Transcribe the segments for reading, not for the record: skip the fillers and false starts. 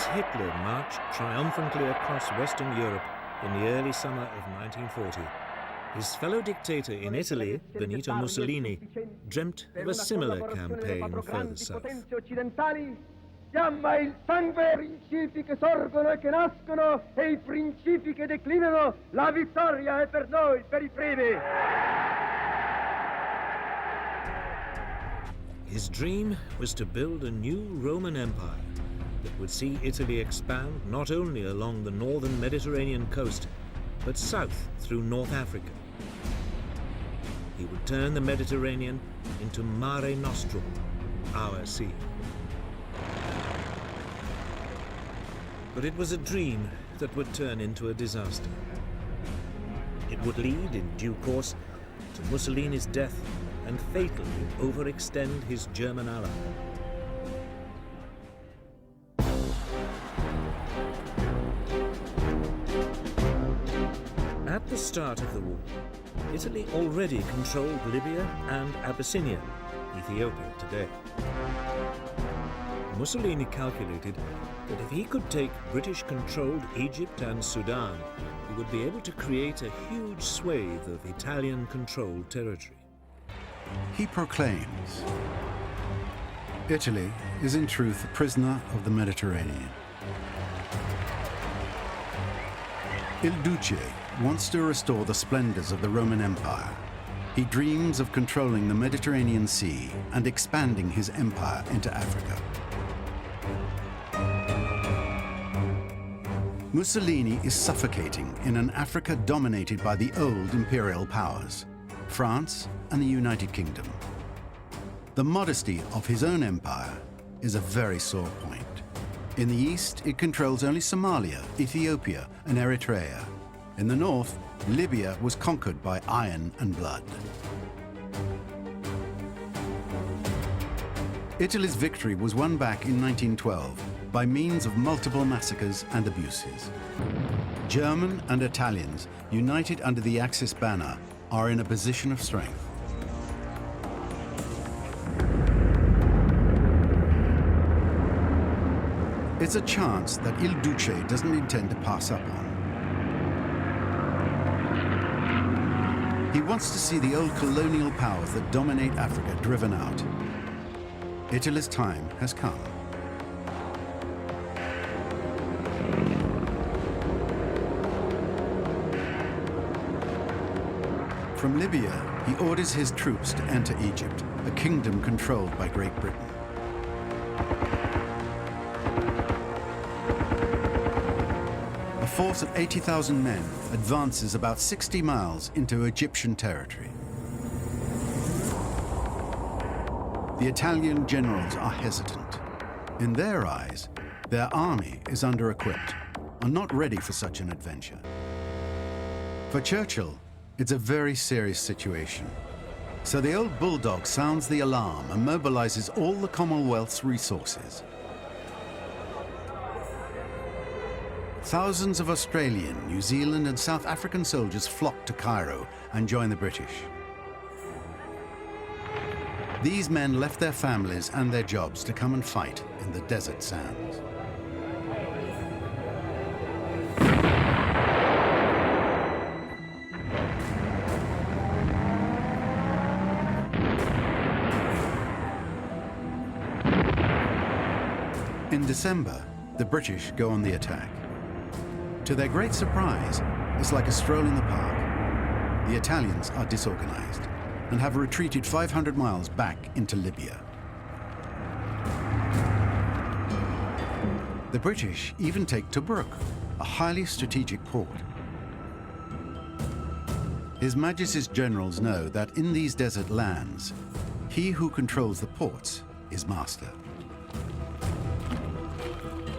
As Hitler marched triumphantly across Western Europe in the early summer of 1940, his fellow dictator in Italy, Benito Mussolini, dreamt of a similar campaign further south. Chiama il sangue i principi che sorgono e che nascono e i principi che declinano. La vittoria è per noi, per I primi. His dream was to build a new Roman Empire that would see Italy expand not only along the northern Mediterranean coast, but south through North Africa. He would turn the Mediterranean into Mare Nostrum, our sea. But it was a dream that would turn into a disaster. It would lead, in due course, to Mussolini's death and fatally overextend his German ally. At the start of the war, Italy already controlled Libya and Abyssinia, Ethiopia today. Mussolini calculated that if he could take British-controlled Egypt and Sudan, he would be able to create a huge swathe of Italian-controlled territory. He proclaims, Italy is in truth a prisoner of the Mediterranean. Il Duce wants to restore the splendors of the Roman Empire. He dreams of controlling the Mediterranean Sea and expanding his empire into Africa. Mussolini is suffocating in an Africa dominated by the old imperial powers, France and the United Kingdom. The modesty of his own empire is a very sore point. In the east, it controls only Somalia, Ethiopia, and Eritrea. In the north, Libya was conquered by iron and blood. Italy's victory was won back in 1912 by means of multiple massacres and abuses. German and Italians, united under the Axis banner, are in a position of strength. It's a chance that Il Duce doesn't intend to pass up on. He wants to see the old colonial powers that dominate Africa driven out. Italy's time has come. From Libya, he orders his troops to enter Egypt, a kingdom controlled by Great Britain. A force of 80,000 men advances about 60 miles into Egyptian territory. The Italian generals are hesitant. In their eyes, their army is under-equipped and not ready for such an adventure. For Churchill, it's a very serious situation. So the old bulldog sounds the alarm and mobilizes all the Commonwealth's resources. Thousands of Australian, New Zealand, and South African soldiers flock to Cairo and join the British. These men left their families and their jobs to come and fight in the desert sands. In December, the British go on the attack. To their great surprise, it's like a stroll in the park. The Italians are disorganized and have retreated 500 miles back into Libya. The British even take Tobruk, a highly strategic port. His Majesty's generals know that in these desert lands, he who controls the ports is master.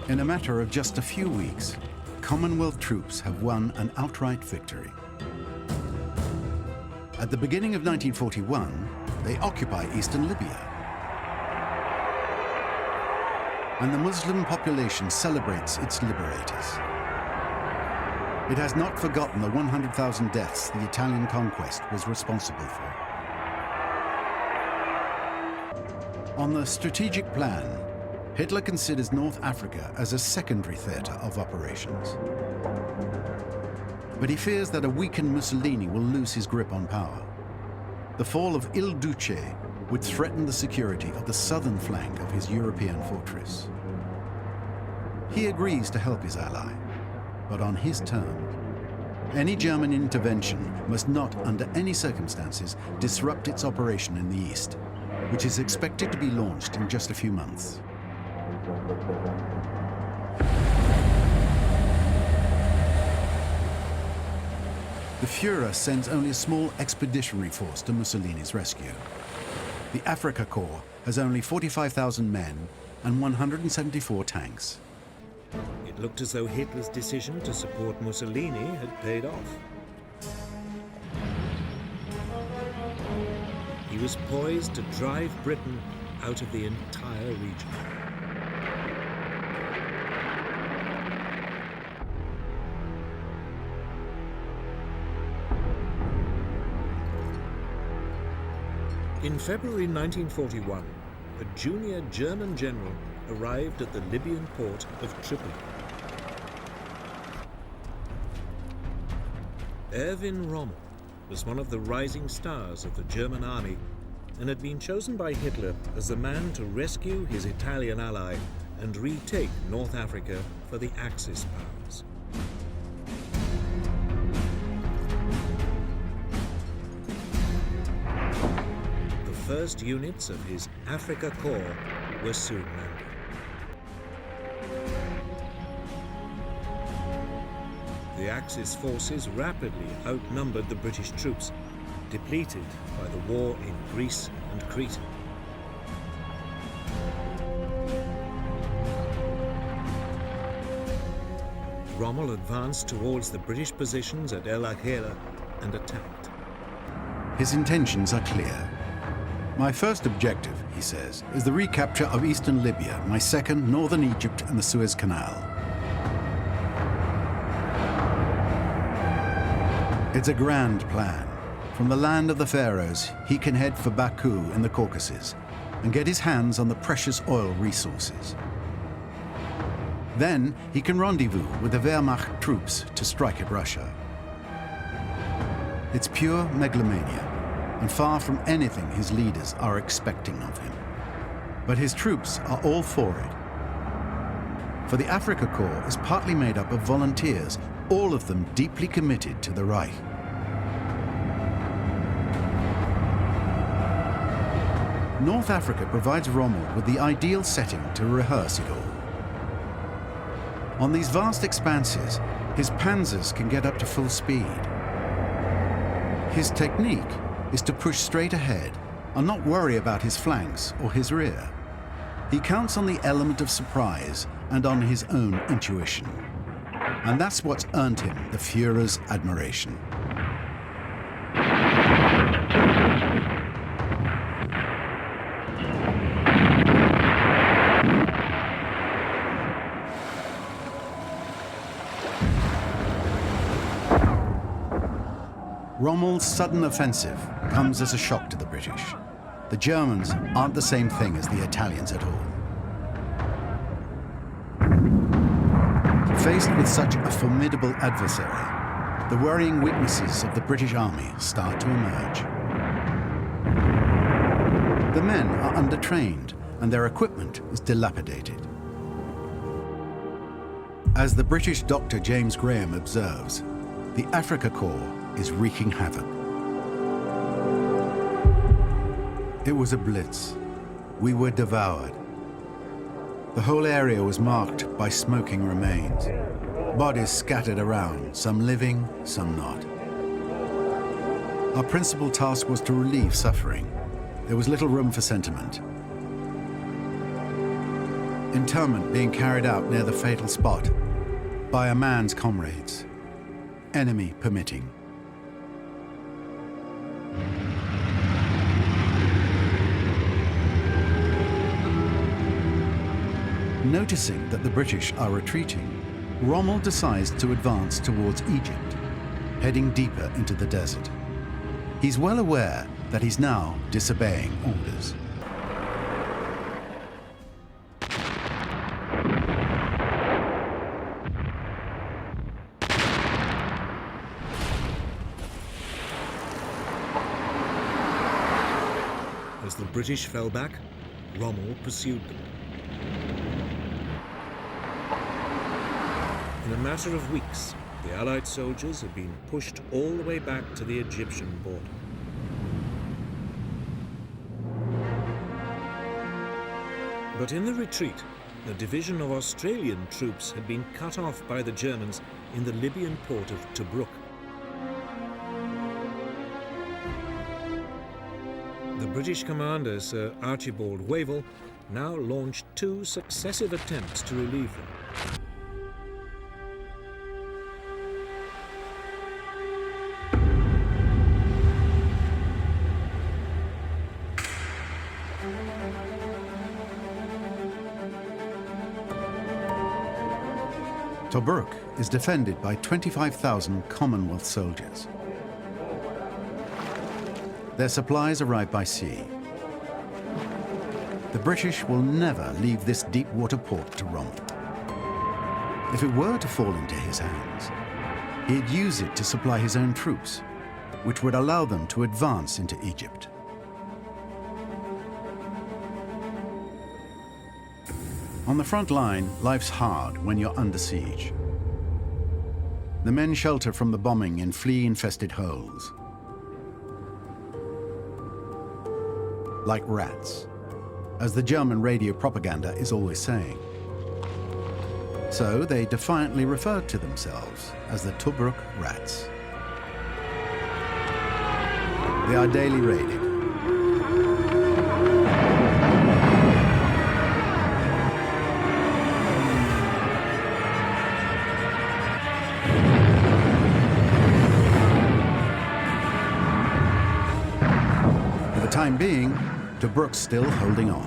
In a matter of just a few weeks, Commonwealth troops have won an outright victory. At the beginning of 1941, they occupy eastern Libya. And the Muslim population celebrates its liberators. It has not forgotten the 100,000 deaths the Italian conquest was responsible for. On the strategic plan, Hitler considers North Africa as a secondary theatre of operations. But he fears that a weakened Mussolini will lose his grip on power. The fall of Il Duce would threaten the security of the southern flank of his European fortress. He agrees to help his ally, but on his terms. Any German intervention must not, under any circumstances, disrupt its operation in the east, which is expected to be launched in just a few months. The Führer sends only a small expeditionary force to Mussolini's rescue. The Afrika Korps has only 45,000 men and 174 tanks. It looked as though Hitler's decision to support Mussolini had paid off. He was poised to drive Britain out of the entire region. In February 1941, a junior German general arrived at the Libyan port of Tripoli. Erwin Rommel was one of the rising stars of the German army and had been chosen by Hitler as the man to rescue his Italian ally and retake North Africa for the Axis powers. The first units of his Afrika Korps were soon landing. The Axis forces rapidly outnumbered the British troops, depleted by the war in Greece and Crete. Rommel advanced towards the British positions at El Alamein and attacked. His intentions are clear. My first objective, he says, is the recapture of eastern Libya, my second, northern Egypt and the Suez Canal. It's a grand plan. From the land of the pharaohs, he can head for Baku in the Caucasus and get his hands on the precious oil resources. Then he can rendezvous with the Wehrmacht troops to strike at Russia. It's pure megalomania, and far from anything his leaders are expecting of him. But his troops are all for it. For the Afrika Korps is partly made up of volunteers, all of them deeply committed to the Reich. North Africa provides Rommel with the ideal setting to rehearse it all. On these vast expanses, his panzers can get up to full speed. His technique is to push straight ahead and not worry about his flanks or his rear. He counts on the element of surprise and on his own intuition. And that's what's earned him the Führer's admiration. Rommel's sudden offensive comes as a shock to the British. The Germans aren't the same thing as the Italians at all. Faced with such a formidable adversary, the worrying weaknesses of the British army start to emerge. The men are undertrained and their equipment is dilapidated. As the British doctor James Graham observes, the Afrika Korps is wreaking havoc. It was a blitz. We were devoured. The whole area was marked by smoking remains, bodies scattered around, some living, some not. Our principal task was to relieve suffering. There was little room for sentiment. Interment being carried out near the fatal spot by a man's comrades, enemy permitting. Noticing that the British are retreating, Rommel decides to advance towards Egypt, heading deeper into the desert. He's well aware that he's now disobeying orders. As the British fell back, Rommel pursued them. In a matter of weeks, the Allied soldiers had been pushed all the way back to the Egyptian border. But in the retreat, a division of Australian troops had been cut off by the Germans in the Libyan port of Tobruk. The British commander, Sir Archibald Wavell, now launched 2 successive attempts to relieve them. Tobruk is defended by 25,000 Commonwealth soldiers. Their supplies arrive by sea. The British will never leave this deep water port to Rommel. If it were to fall into his hands, he'd use it to supply his own troops, which would allow them to advance into Egypt. On the front line, life's hard when you're under siege. The men shelter from the bombing in flea-infested holes, like rats, as the German radio propaganda is always saying. So they defiantly refer to themselves as the Tobruk Rats. They are daily raided. For the time being, Tobruk's still holding on.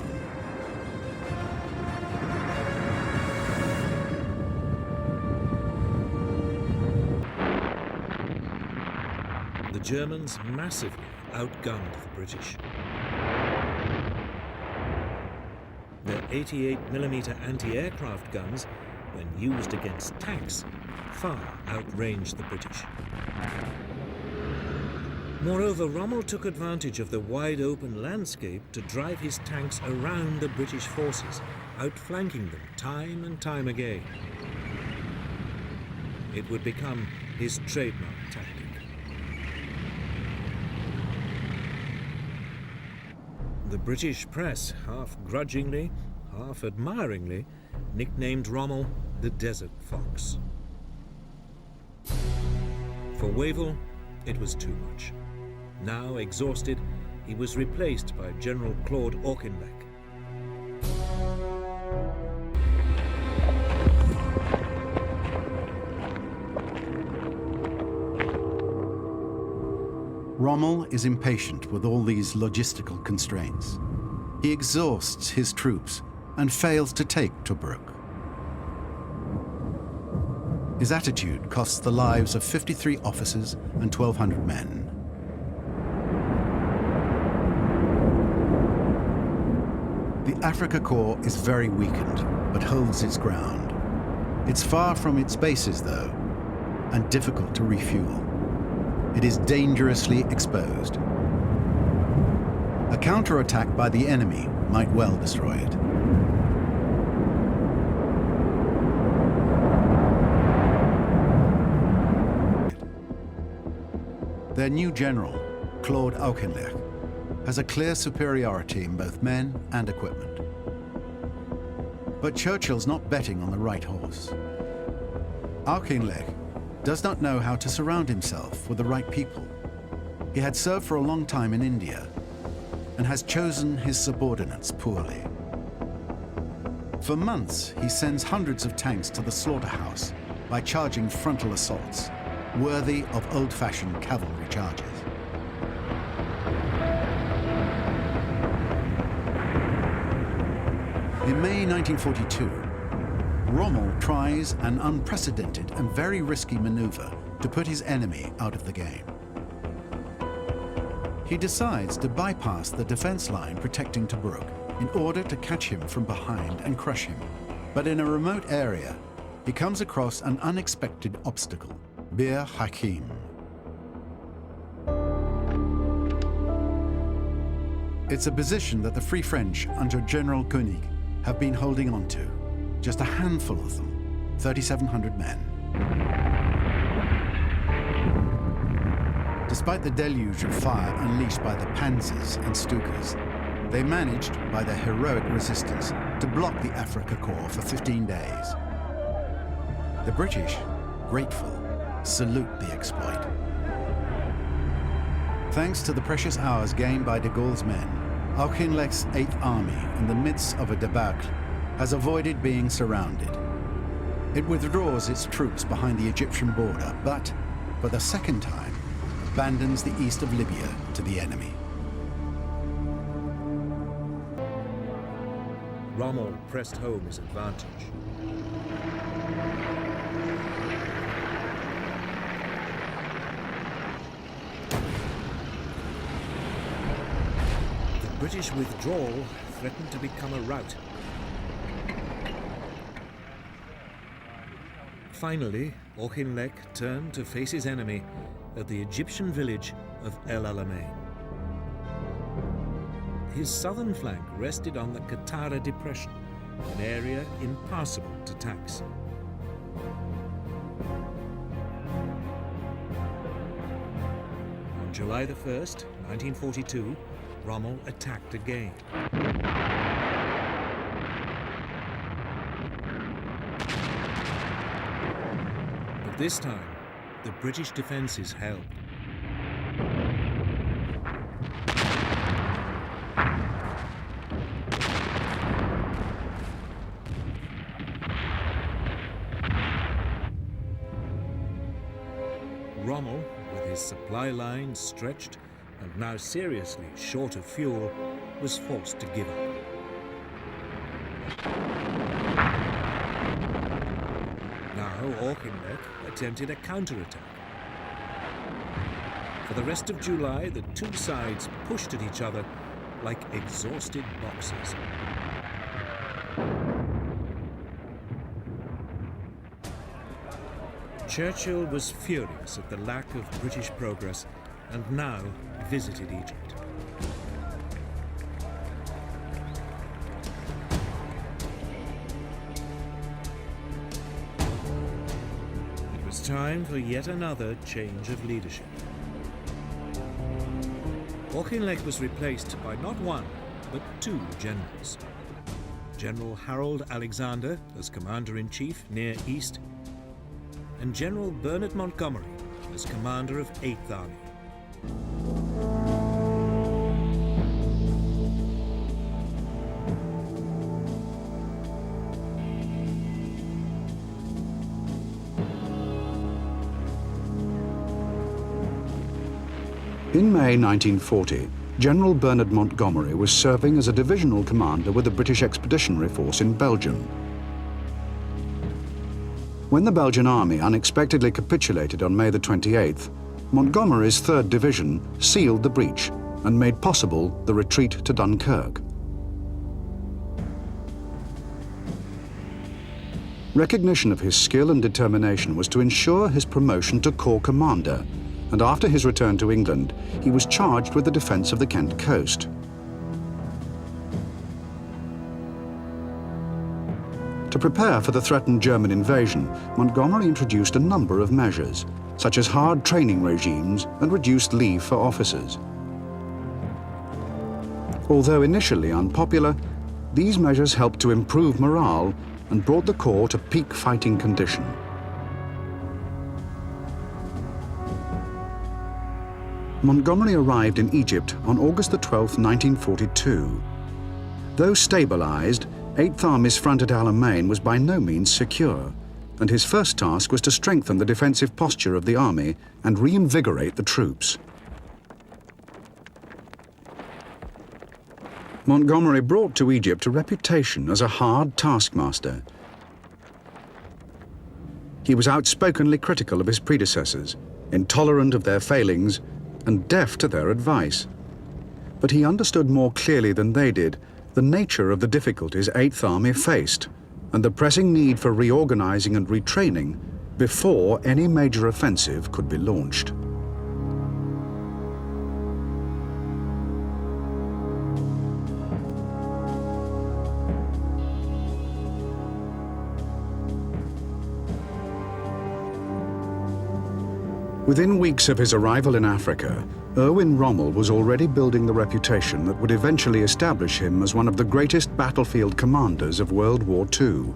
The Germans massively outgunned the British. Their 88mm anti-aircraft guns, when used against tanks, far outranged the British. Moreover, Rommel took advantage of the wide-open landscape to drive his tanks around the British forces, outflanking them time and time again. It would become his trademark tactic. The British press, half grudgingly, half admiringly, nicknamed Rommel the Desert Fox. For Wavell, it was too much. Now exhausted, he was replaced by General Claude Auchinleck. Rommel is impatient with all these logistical constraints. He exhausts his troops and fails to take Tobruk. His attitude costs the lives of 53 officers and 1,200 men. The Afrika Korps is very weakened, but holds its ground. It's far from its bases, though, and difficult to refuel. It is dangerously exposed. A counterattack by the enemy might well destroy it. Their new general, Claude Auchinleck, has a clear superiority in both men and equipment. But Churchill's not betting on the right horse. Auchinleck does not know how to surround himself with the right people. He had served for a long time in India and has chosen his subordinates poorly. For months, he sends hundreds of tanks to the slaughterhouse by charging frontal assaults, worthy of old-fashioned cavalry charges. In May 1942, Rommel tries an unprecedented and very risky maneuver to put his enemy out of the game. He decides to bypass the defense line protecting Tobruk in order to catch him from behind and crush him. But in a remote area, he comes across an unexpected obstacle, Bir Hakeim. It's a position that the Free French under General Koenig have been holding on to. Just a handful of them, 3,700 men. Despite the deluge of fire unleashed by the Panzers and Stukas, they managed, by their heroic resistance, to block the Afrika Korps for 15 days. The British, grateful, salute the exploit. Thanks to the precious hours gained by de Gaulle's men, Auchinleck's 8th Army, in the midst of a debacle, has avoided being surrounded. It withdraws its troops behind the Egyptian border, but, for the second time, abandons the east of Libya to the enemy. Rommel pressed home his advantage. The British withdrawal threatened to become a rout. Finally, Auchinleck turned to face his enemy at the Egyptian village of El Alamein. His southern flank rested on the Qattara Depression, an area impassable to tanks. On July the 1st, 1942, Rommel attacked again. But this time, the British defences held. Rommel, with his supply lines stretched and now seriously short of fuel, was forced to give up. Now Auchinleck attempted a counterattack. For the rest of July, the two sides pushed at each other like exhausted boxers. Churchill was furious at the lack of British progress and now visited Egypt. It was time for yet another change of leadership. Auchinleck was replaced by not one, but two generals. General Harold Alexander as Commander-in-Chief near East, and General Bernard Montgomery as commander of 8th Army. In May 1940, General Bernard Montgomery was serving as a divisional commander with the British Expeditionary Force in Belgium. When the Belgian army unexpectedly capitulated on May the 28th, Montgomery's 3rd Division sealed the breach and made possible the retreat to Dunkirk. Recognition of his skill and determination was to ensure his promotion to Corps Commander, and after his return to England, he was charged with the defence of the Kent coast. To prepare for the threatened German invasion, Montgomery introduced a number of measures, such as hard training regimes and reduced leave for officers. Although initially unpopular, these measures helped to improve morale and brought the Corps to peak fighting condition. Montgomery arrived in Egypt on August 12, 1942. Though stabilized, 8th Army's front at Alamein was by no means secure, and his first task was to strengthen the defensive posture of the army and reinvigorate the troops. Montgomery brought to Egypt a reputation as a hard taskmaster. He was outspokenly critical of his predecessors, intolerant of their failings, and deaf to their advice. But he understood more clearly than they did the nature of the difficulties 8th Army faced and the pressing need for reorganizing and retraining before any major offensive could be launched. Within weeks of his arrival in Africa, Erwin Rommel was already building the reputation that would eventually establish him as one of the greatest battlefield commanders of World War II.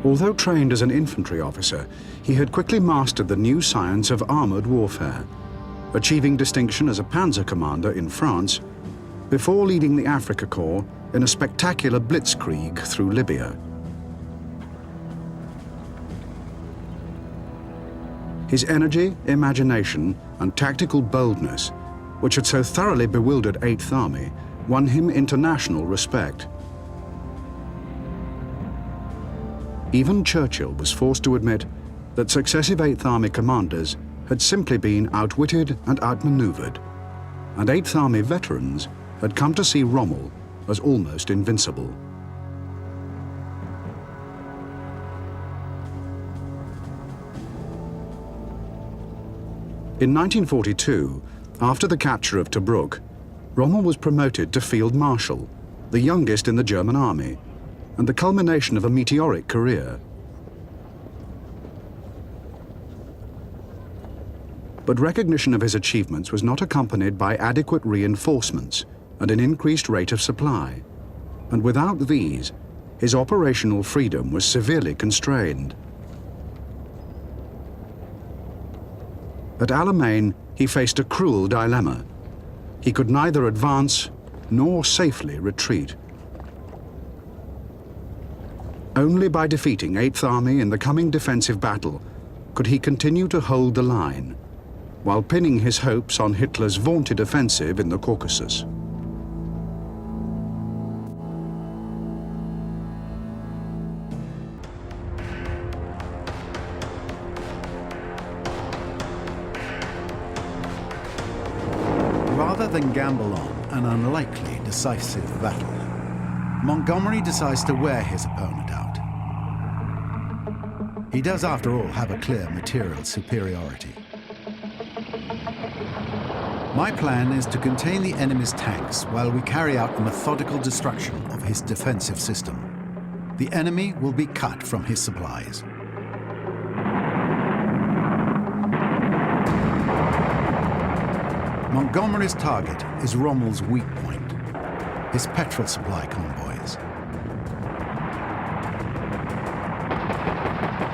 Although trained as an infantry officer, he had quickly mastered the new science of armored warfare, achieving distinction as a panzer commander in France before leading the Afrika Korps in a spectacular blitzkrieg through Libya. His energy, imagination, and tactical boldness, which had so thoroughly bewildered 8th Army, won him international respect. Even Churchill was forced to admit that successive 8th Army commanders had simply been outwitted and outmaneuvered, and 8th Army veterans had come to see Rommel as almost invincible. In 1942, after the capture of Tobruk, Rommel was promoted to Field Marshal, the youngest in the German army, and the culmination of a meteoric career. But recognition of his achievements was not accompanied by adequate reinforcements and an increased rate of supply, and without these, his operational freedom was severely constrained. At Alamein, he faced a cruel dilemma. He could neither advance nor safely retreat. Only by defeating 8th Army in the coming defensive battle could he continue to hold the line, while pinning his hopes on Hitler's vaunted offensive in the Caucasus. Rather than gamble on an unlikely decisive battle, Montgomery decides to wear his opponent out. He does, after all, have a clear material superiority. My plan is to contain the enemy's tanks while we carry out a methodical destruction of his defensive system. The enemy will be cut from his supplies. Montgomery's target is Rommel's weak point, his petrol supply convoys.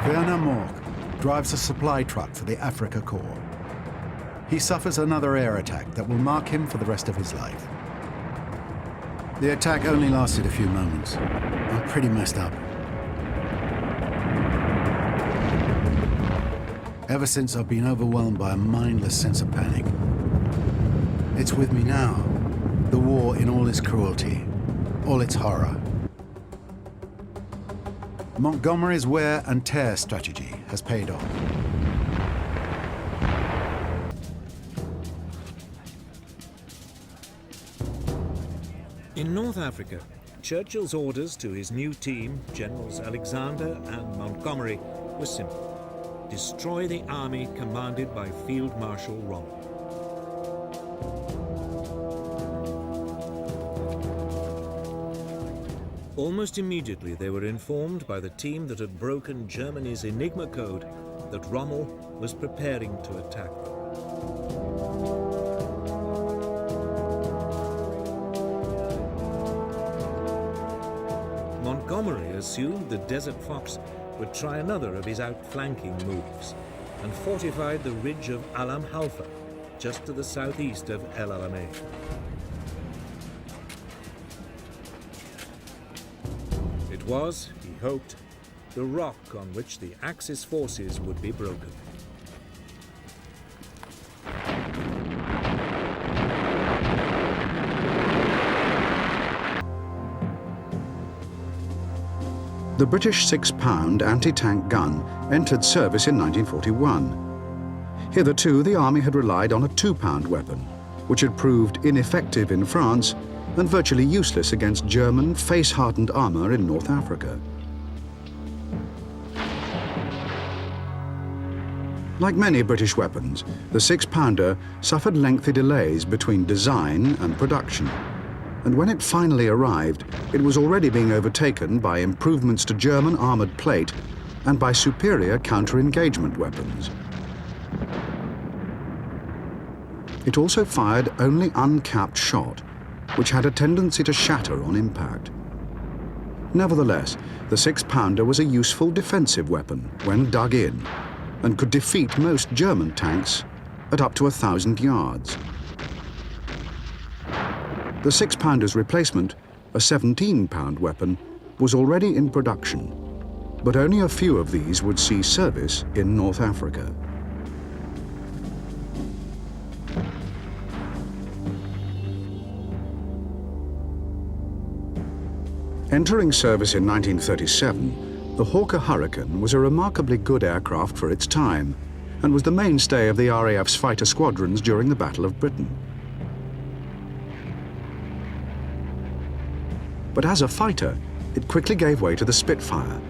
Werner Morg drives a supply truck for the Afrika Korps. He suffers another air attack that will mark him for the rest of his life. The attack only lasted a few moments. I'm pretty messed up. Ever since, I've been overwhelmed by a mindless sense of panic. It's with me now, the war in all its cruelty, all its horror. Montgomery's wear and tear strategy has paid off. In North Africa, Churchill's orders to his new team, Generals Alexander and Montgomery, were simple: destroy the army commanded by Field Marshal Rommel. Almost immediately, they were informed by the team that had broken Germany's Enigma code that Rommel was preparing to attack them. Montgomery assumed the Desert Fox would try another of his outflanking moves and fortified the ridge of Alam Halfa, just to the southeast of El Alamein. It was, he hoped, the rock on which the Axis forces would be broken. The British 6-pound anti-tank gun entered service in 1941. Hitherto, the army had relied on a 2-pound weapon, which had proved ineffective in France and virtually useless against German face-hardened armor in North Africa. Like many British weapons, the 6-pounder suffered lengthy delays between design and production. And when it finally arrived, it was already being overtaken by improvements to German armored plate and by superior counter-engagement weapons. It also fired only uncapped shot, which had a tendency to shatter on impact. Nevertheless, the 6-pounder was a useful defensive weapon when dug in, and could defeat most German tanks at up to 1,000 yards. The 6-pounder's replacement, a 17-pound weapon, was already in production, but only a few of these would see service in North Africa. Entering service in 1937, the Hawker Hurricane was a remarkably good aircraft for its time and was the mainstay of the RAF's fighter squadrons during the Battle of Britain. But as a fighter, it quickly gave way to the Spitfire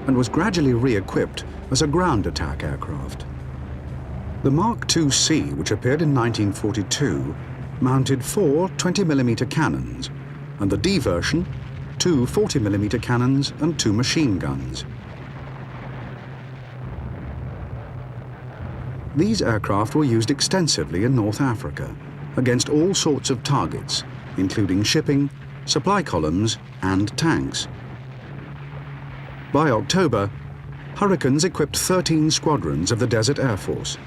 and was gradually re-equipped as a ground attack aircraft. The Mark II-C, which appeared in 1942, mounted 4 20mm cannons, and the D version, 2 40mm cannons and 2 machine guns. These aircraft were used extensively in North Africa against all sorts of targets, including shipping, supply columns and tanks. By October, Hurricanes equipped 13 squadrons of the Desert Air Force,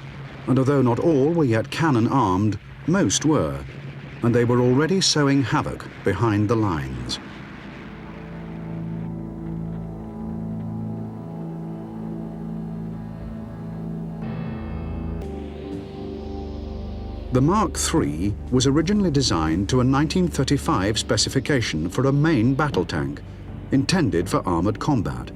and although not all were yet cannon-armed, most were, and they were already sowing havoc behind the lines. The Mark III was originally designed to a 1935 specification for a main battle tank, intended for armored combat.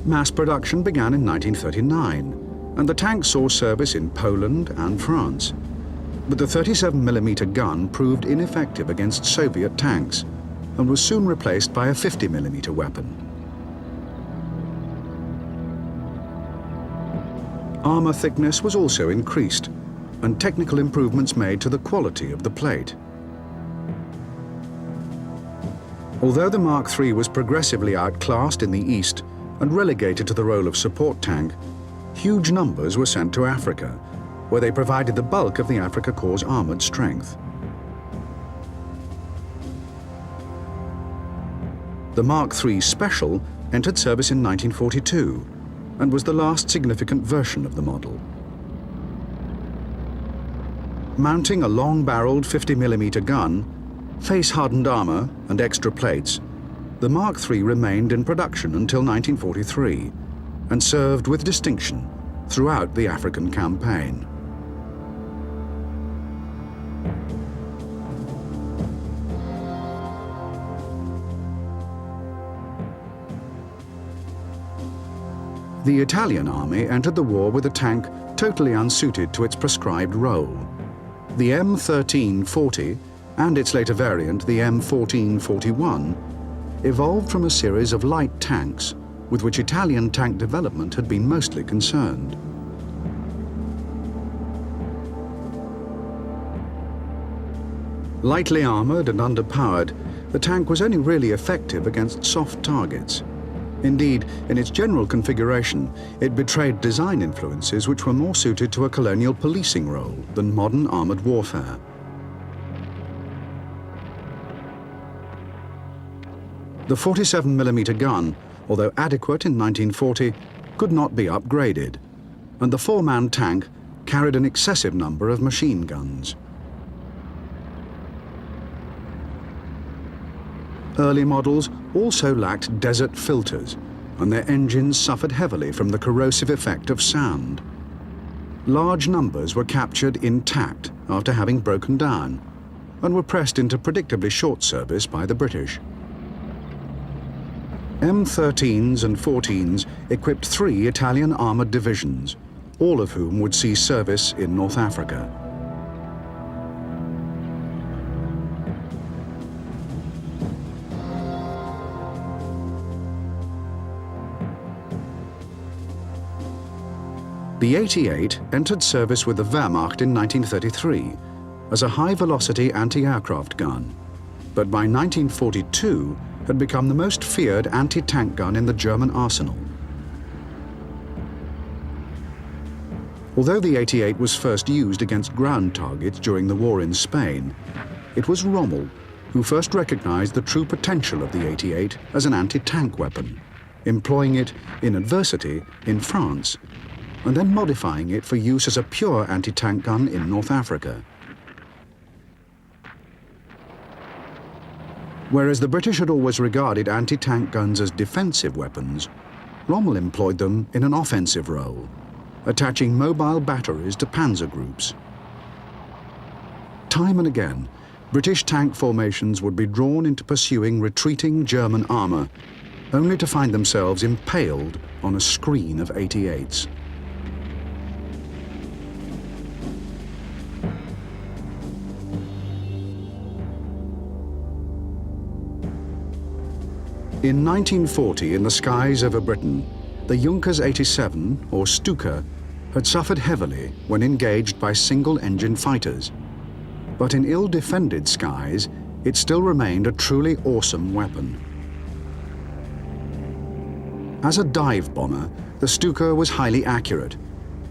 Mass production began in 1939, and the tank saw service in Poland and France. But the 37mm gun proved ineffective against Soviet tanks and was soon replaced by a 50mm weapon. Armor thickness was also increased, and technical improvements made to the quality of the plate. Although the Mark III was progressively outclassed in the East and relegated to the role of support tank, huge numbers were sent to Africa, where they provided the bulk of the Afrika Korps' armored strength. The Mark III Special entered service in 1942 and was the last significant version of the model. Mounting a long-barreled 50mm gun, face-hardened armor and extra plates, the Mark III remained in production until 1943 and served with distinction throughout the African campaign. The Italian army entered the war with a tank totally unsuited to its prescribed role. The M1340 and its later variant, the M1441, evolved from a series of light tanks with which Italian tank development had been mostly concerned. Lightly armored and underpowered, the tank was only really effective against soft targets. Indeed, in its general configuration, it betrayed design influences which were more suited to a colonial policing role than modern armored warfare. The 47mm gun, although adequate in 1940, could not be upgraded, and the 4-man tank carried an excessive number of machine guns. Early models also lacked desert filters, and their engines suffered heavily from the corrosive effect of sand. Large numbers were captured intact after having broken down, and were pressed into predictably short service by the British. M13s and 14s equipped 3 Italian armored divisions, all of whom would see service in North Africa. The 88 entered service with the Wehrmacht in 1933 as a high-velocity anti-aircraft gun, but by 1942 had become the most feared anti-tank gun in the German arsenal. Although the 88 was first used against ground targets during the war in Spain, it was Rommel who first recognized the true potential of the 88 as an anti-tank weapon, employing it in adversity in France, and then modifying it for use as a pure anti-tank gun in North Africa. Whereas the British had always regarded anti-tank guns as defensive weapons, Rommel employed them in an offensive role, attaching mobile batteries to panzer groups. Time and again, British tank formations would be drawn into pursuing retreating German armour, only to find themselves impaled on a screen of 88s. In 1940, in the skies over Britain, the Junkers 87, or Stuka, had suffered heavily when engaged by single-engine fighters. But in ill-defended skies, it still remained a truly awesome weapon. As a dive bomber, the Stuka was highly accurate,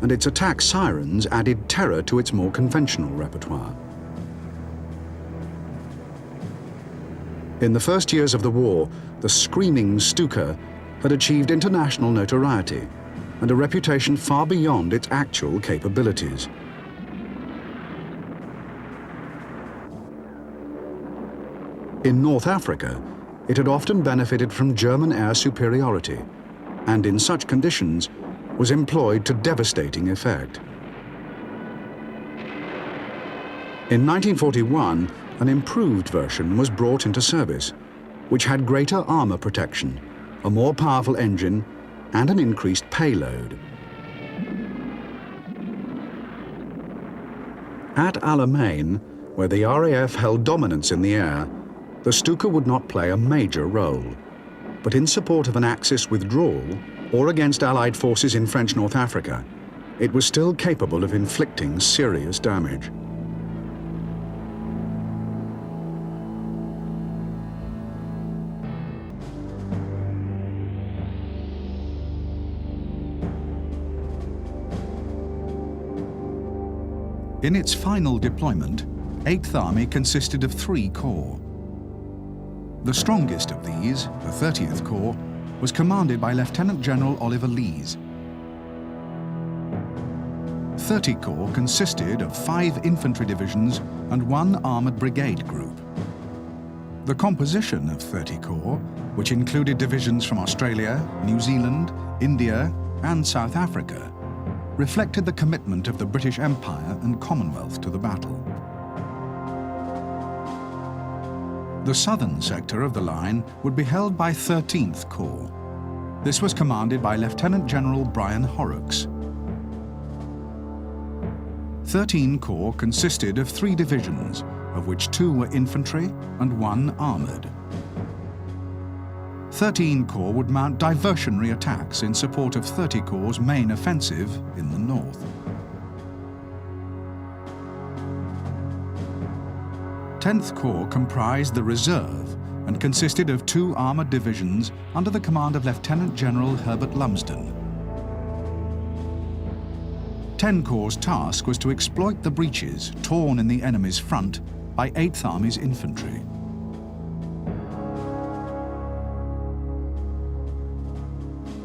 and its attack sirens added terror to its more conventional repertoire. In the first years of the war, the screaming Stuka had achieved international notoriety and a reputation far beyond its actual capabilities. In North Africa, it had often benefited from German air superiority, and in such conditions was employed to devastating effect. In 1941, an improved version was brought into service, which had greater armour protection, a more powerful engine, and an increased payload. At Alamein, where the RAF held dominance in the air, the Stuka would not play a major role, but in support of an Axis withdrawal or against Allied forces in French North Africa, it was still capable of inflicting serious damage. In its final deployment, 8th Army consisted of 3 corps. The strongest of these, the 30th Corps, was commanded by Lieutenant General Oliver Lees. 30 Corps consisted of 5 infantry divisions and 1 armoured brigade group. The composition of 30 Corps, which included divisions from Australia, New Zealand, India and South Africa, reflected the commitment of the British Empire and Commonwealth to the battle. The southern sector of the line would be held by 13th Corps. This was commanded by Lieutenant General Brian Horrocks. 13 Corps consisted of 3 divisions, of which 2 were infantry and 1 armoured. 13 Corps would mount diversionary attacks in support of 30 Corps' main offensive in the north. 10th Corps comprised the reserve and consisted of 2 armoured divisions under the command of Lieutenant General Herbert Lumsden. 10 Corps' task was to exploit the breaches torn in the enemy's front by 8th Army's infantry.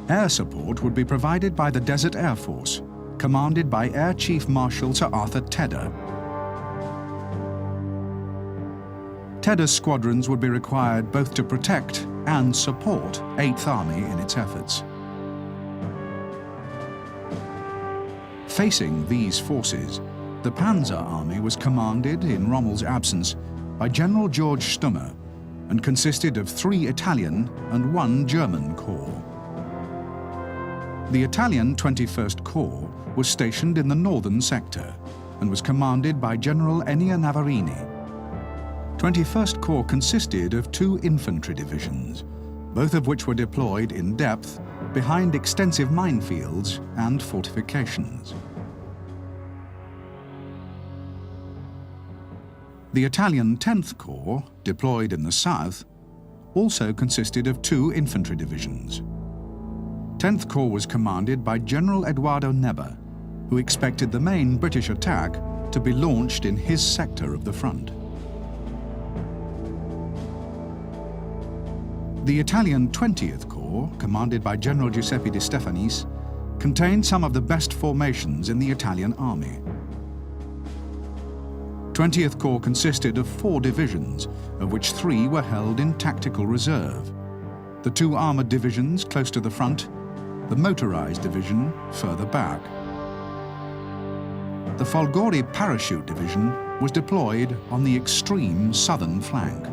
Air support would be provided by the Desert Air Force, commanded by Air Chief Marshal Sir Arthur Tedder. Tedder's squadrons would be required both to protect and support 8th Army in its efforts. Facing these forces, the Panzer Army was commanded, in Rommel's absence, by General George Stummer and consisted of 3 Italian and 1 German corps. The Italian 21st Corps was stationed in the northern sector and was commanded by General Ennio Navarini. 21st Corps consisted of 2 infantry divisions, both of which were deployed in depth behind extensive minefields and fortifications. The Italian 10th Corps, deployed in the south, also consisted of 2 infantry divisions. 10th Corps was commanded by General Eduardo Neber, who expected the main British attack to be launched in his sector of the front. The Italian 20th Corps, commanded by General Giuseppe de Stefanis, contained some of the best formations in the Italian army. 20th Corps consisted of 4 divisions, of which 3 were held in tactical reserve. The 2 armoured divisions close to the front, the motorised division further back. The Folgore Parachute Division was deployed on the extreme southern flank.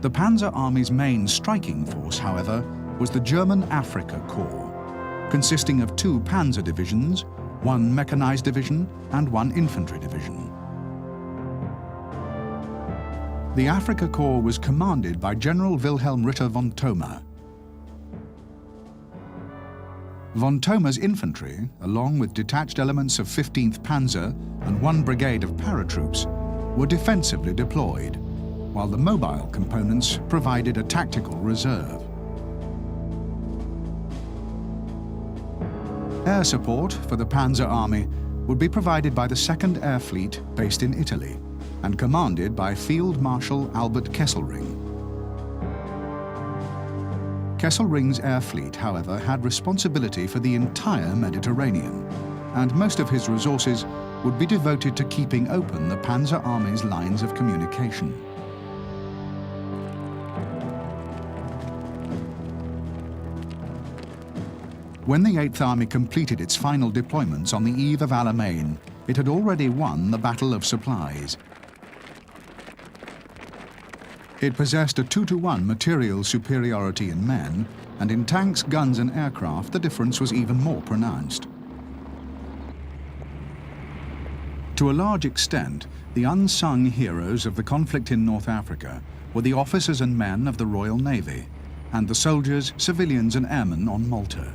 The Panzer Army's main striking force, however, was the German Afrika Korps, consisting of 2 panzer divisions, 1 mechanized division and 1 infantry division. The Afrika Korps was commanded by General Wilhelm Ritter von Thoma. Von Thoma's infantry, along with detached elements of 15th Panzer and 1 brigade of paratroops, were defensively deployed, while the mobile components provided a tactical reserve. Air support for the Panzer Army would be provided by the 2nd Air Fleet based in Italy and commanded by Field Marshal Albert Kesselring. Kesselring's air fleet, however, had responsibility for the entire Mediterranean, and most of his resources would be devoted to keeping open the Panzer Army's lines of communication. When the 8th Army completed its final deployments on the eve of Alamein, it had already won the Battle of Supplies. It possessed a 2-to-1 material superiority in men, and in tanks, guns and aircraft the difference was even more pronounced. To a large extent, the unsung heroes of the conflict in North Africa were the officers and men of the Royal Navy, and the soldiers, civilians and airmen on Malta.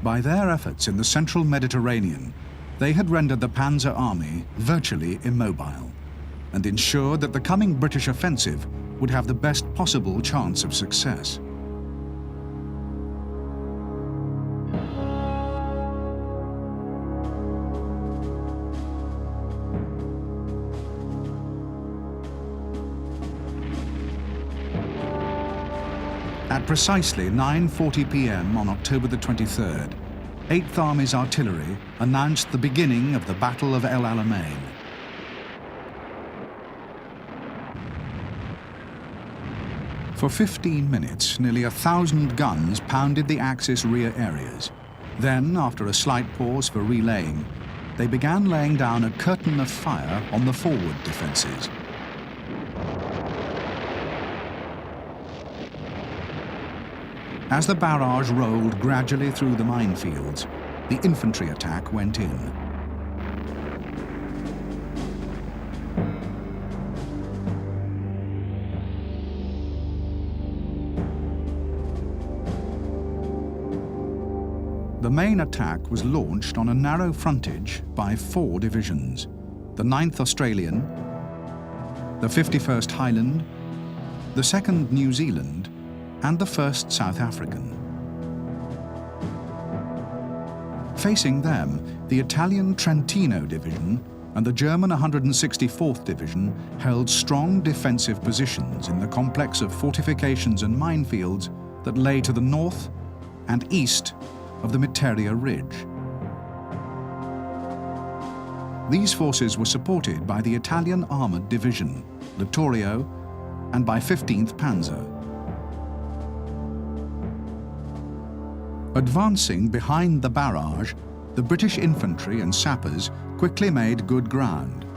By their efforts in the central Mediterranean, they had rendered the Panzer Army virtually immobile, and ensured that the coming British offensive would have the best possible chance of success. At precisely 9:40 p.m. on October the 23rd, 8th Army's artillery announced the beginning of the Battle of El Alamein. For 15 minutes, nearly 1,000 guns pounded the Axis rear areas. Then, after a slight pause for relaying, they began laying down a curtain of fire on the forward defences. As the barrage rolled gradually through the minefields, the infantry attack went in. The main attack was launched on a narrow frontage by 4 divisions: the 9th Australian, the 51st Highland, the 2nd New Zealand, and the 1st South African. Facing them, the Italian Trentino Division and the German 164th Division held strong defensive positions in the complex of fortifications and minefields that lay to the north and east of the Mitteria Ridge. These forces were supported by the Italian Armoured Division, Littorio, and by 15th Panzer. Advancing behind the barrage, the British infantry and sappers quickly made good ground,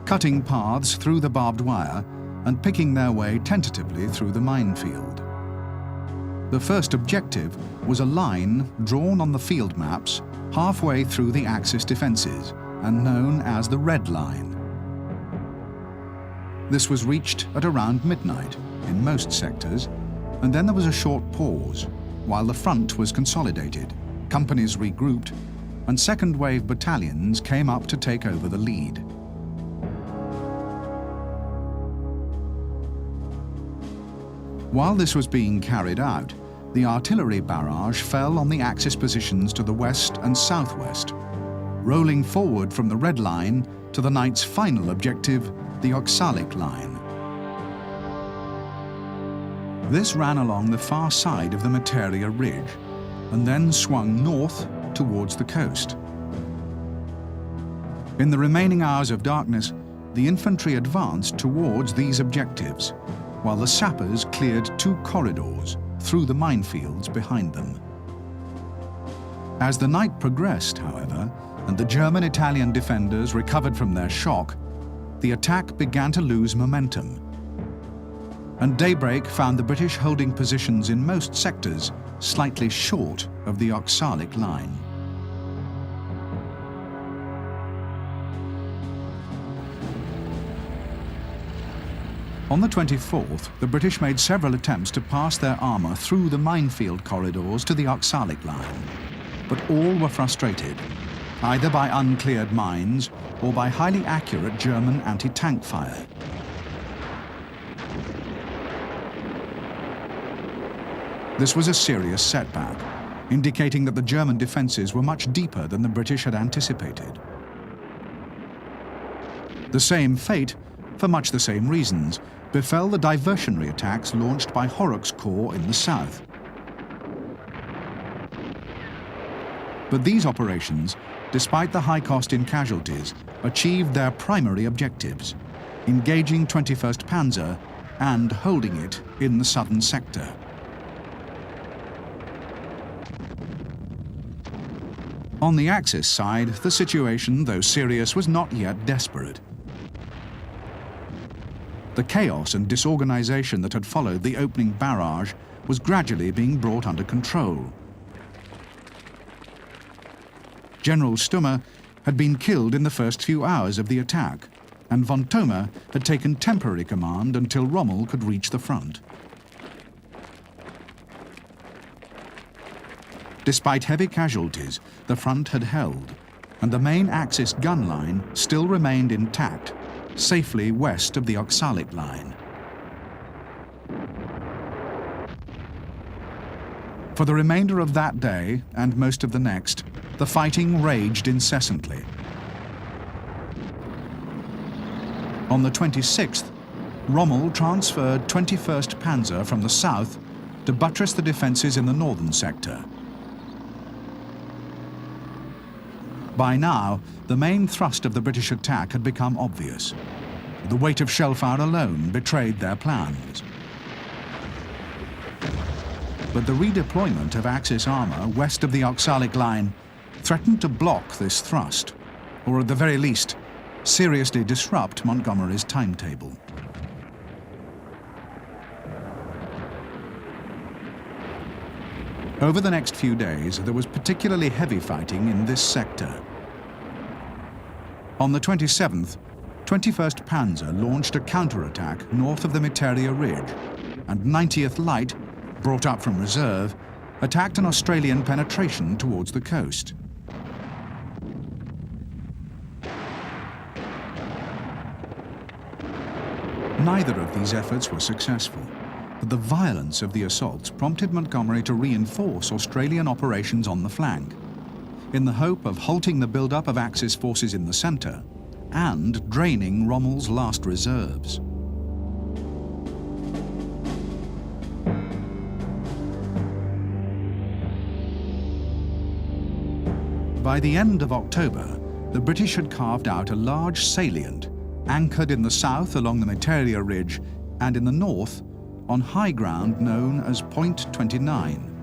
cutting paths through the barbed wire and picking their way tentatively through the minefield. The first objective was a line drawn on the field maps halfway through the Axis defences and known as the Red Line. This was reached at around midnight in most sectors, and then there was a short pause while the front was consolidated, companies regrouped, and second wave battalions came up to take over the lead. While this was being carried out, the artillery barrage fell on the Axis positions to the west and southwest, rolling forward from the Red Line to the night's final objective, the Oxalic Line. This ran along the far side of the Materia Ridge and then swung north towards the coast. In the remaining hours of darkness, the infantry advanced towards these objectives, while the sappers cleared 2 corridors through the minefields behind them. As the night progressed, however, and the German-Italian defenders recovered from their shock, the attack began to lose momentum, and daybreak found the British holding positions in most sectors slightly short of the Oxalic Line. On the 24th, the British made several attempts to pass their armour through the minefield corridors to the Oxalic Line, but all were frustrated, either by uncleared mines or by highly accurate German anti-tank fire. This was a serious setback, indicating that the German defences were much deeper than the British had anticipated. The same fate, for much the same reasons, befell the diversionary attacks launched by Horrocks' corps in the south. But these operations, despite the high cost in casualties, achieved their primary objectives, engaging 21st Panzer and holding it in the southern sector. On the Axis side, the situation, though serious, was not yet desperate. The chaos and disorganization that had followed the opening barrage was gradually being brought under control. General Stumme had been killed in the first few hours of the attack, and von Thoma had taken temporary command until Rommel could reach the front. Despite heavy casualties, the front had held, and the main Axis gun line still remained intact, safely west of the Oxalic Line. For the remainder of that day, and most of the next, the fighting raged incessantly. On the 26th, Rommel transferred 21st Panzer from the south to buttress the defences in the northern sector. By now, the main thrust of the British attack had become obvious. The weight of shellfire alone betrayed their plans. But the redeployment of Axis armour west of the Oxalic Line threatened to block this thrust, or at the very least, seriously disrupt Montgomery's timetable. Over the next few days, there was particularly heavy fighting in this sector. On the 27th, 21st Panzer launched a counterattack north of the Materia Ridge, and 90th Light, brought up from reserve, attacked an Australian penetration towards the coast. Neither of these efforts were successful, but the violence of the assaults prompted Montgomery to reinforce Australian operations on the flank, in the hope of halting the build-up of Axis forces in the centre and draining Rommel's last reserves. By the end of October, the British had carved out a large salient, anchored in the south along the Materia Ridge and in the north on high ground known as Point 29.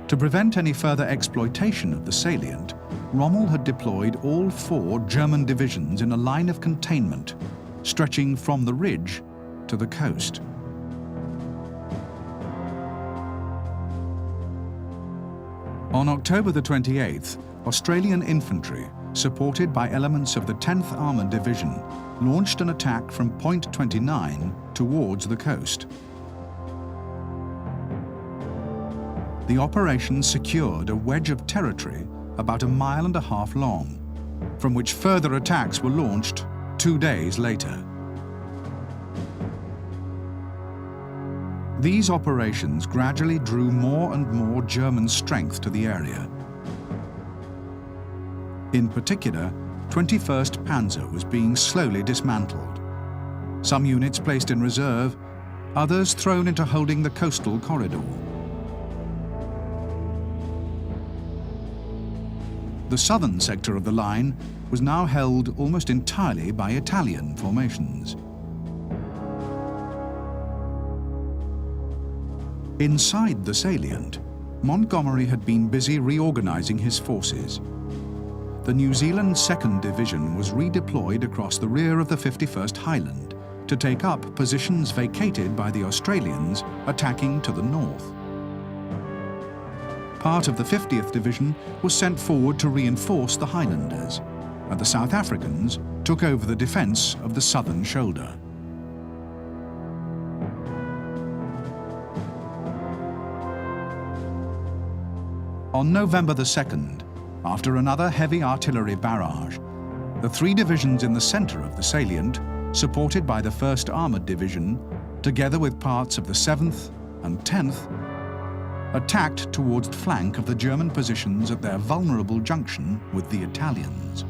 To prevent any further exploitation of the salient, Rommel had deployed all 4 German divisions in a line of containment, stretching from the ridge to the coast. On October the 28th, Australian infantry, supported by elements of the 10th Armoured Division, launched an attack from Point 29 towards the coast. The operation secured a wedge of territory about 1.5 miles long, from which further attacks were launched 2 days later. These operations gradually drew more and more German strength to the area. In particular, 21st Panzer was being slowly dismantled. Some units placed in reserve, others thrown into holding the coastal corridor. The southern sector of the line was now held almost entirely by Italian formations. Inside the salient, Montgomery had been busy reorganizing his forces. The New Zealand 2nd Division was redeployed across the rear of the 51st Highland to take up positions vacated by the Australians attacking to the north. Part of the 50th Division was sent forward to reinforce the Highlanders, and the South Africans took over the defence of the southern shoulder. On November the 2nd, after another heavy artillery barrage, the 3 divisions in the centre of the salient, supported by the 1st Armoured Division, together with parts of the 7th and 10th, attacked towards the flank of the German positions at their vulnerable junction with the Italians.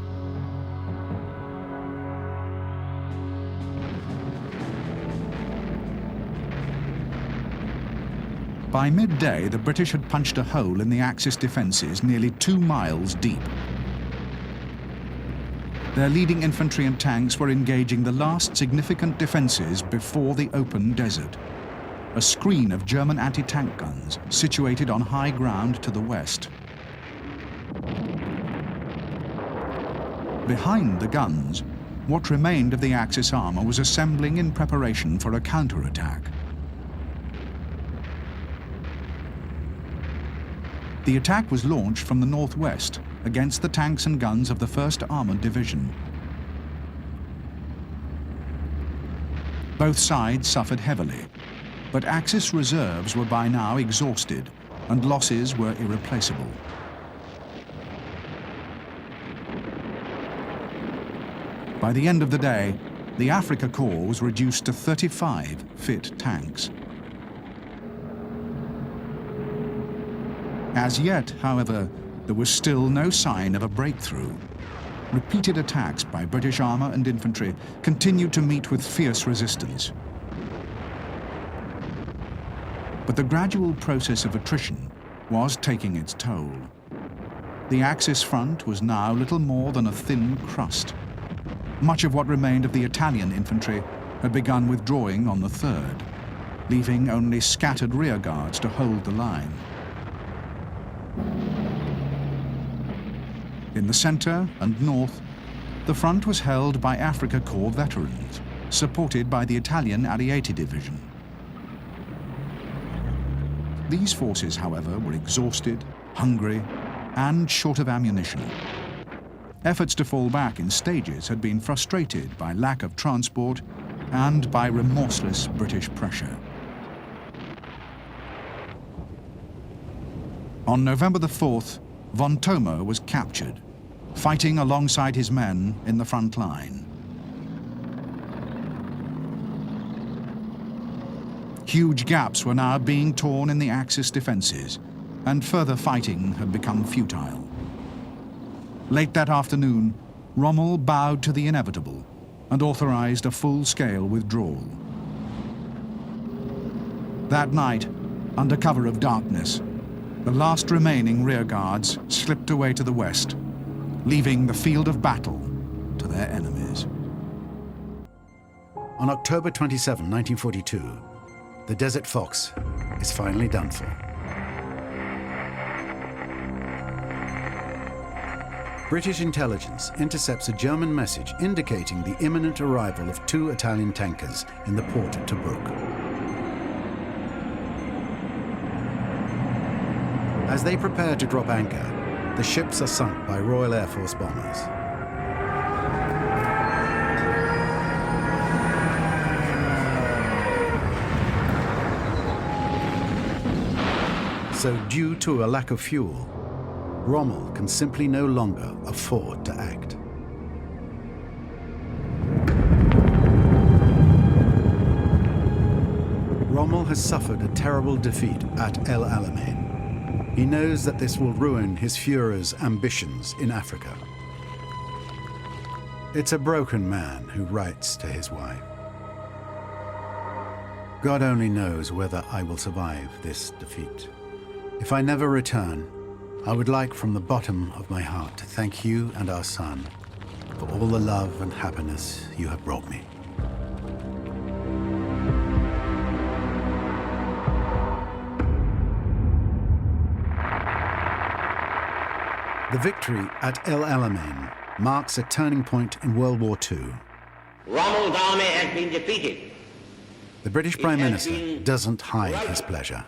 By midday, the British had punched a hole in the Axis defences nearly 2 miles deep. Their leading infantry and tanks were engaging the last significant defences before the open desert, a screen of German anti-tank guns situated on high ground to the west. Behind the guns, what remained of the Axis armour was assembling in preparation for a counterattack. The attack was launched from the northwest against the tanks and guns of the 1st Armoured Division. Both sides suffered heavily, but Axis reserves were by now exhausted and losses were irreplaceable. By the end of the day, the Afrika Korps was reduced to 35 fit tanks. As yet, however, there was still no sign of a breakthrough. Repeated attacks by British armour and infantry continued to meet with fierce resistance. But the gradual process of attrition was taking its toll. The Axis front was now little more than a thin crust. Much of what remained of the Italian infantry had begun withdrawing on the 3rd, leaving only scattered rearguards to hold the line. In the centre and north, the front was held by Afrika Korps veterans, supported by the Italian Ariete Division. These forces, however, were exhausted, hungry, and short of ammunition. Efforts to fall back in stages had been frustrated by lack of transport and by remorseless British pressure. On November the 4th, von Thoma was captured, fighting alongside his men in the front line. Huge gaps were now being torn in the Axis defences, and further fighting had become futile. Late that afternoon, Rommel bowed to the inevitable and authorised a full-scale withdrawal. That night, under cover of darkness, the last remaining rearguards slipped away to the west, leaving the field of battle to their enemies. On October 27, 1942, the Desert Fox is finally done for. British intelligence intercepts a German message indicating the imminent arrival of 2 Italian tankers in the port of Tobruk. As they prepare to drop anchor, the ships are sunk by Royal Air Force bombers. So, due to a lack of fuel, Rommel can simply no longer afford to act. Rommel has suffered a terrible defeat at El Alamein. He knows that this will ruin his Führer's ambitions in Africa. It's a broken man who writes to his wife. God only knows whether I will survive this defeat. If I never return, I would like from the bottom of my heart to thank you and our son for all the love and happiness you have brought me. The victory at El Alamein marks a turning point in World War II. Rommel's army has been defeated. The British Prime Minister doesn't hide his pleasure.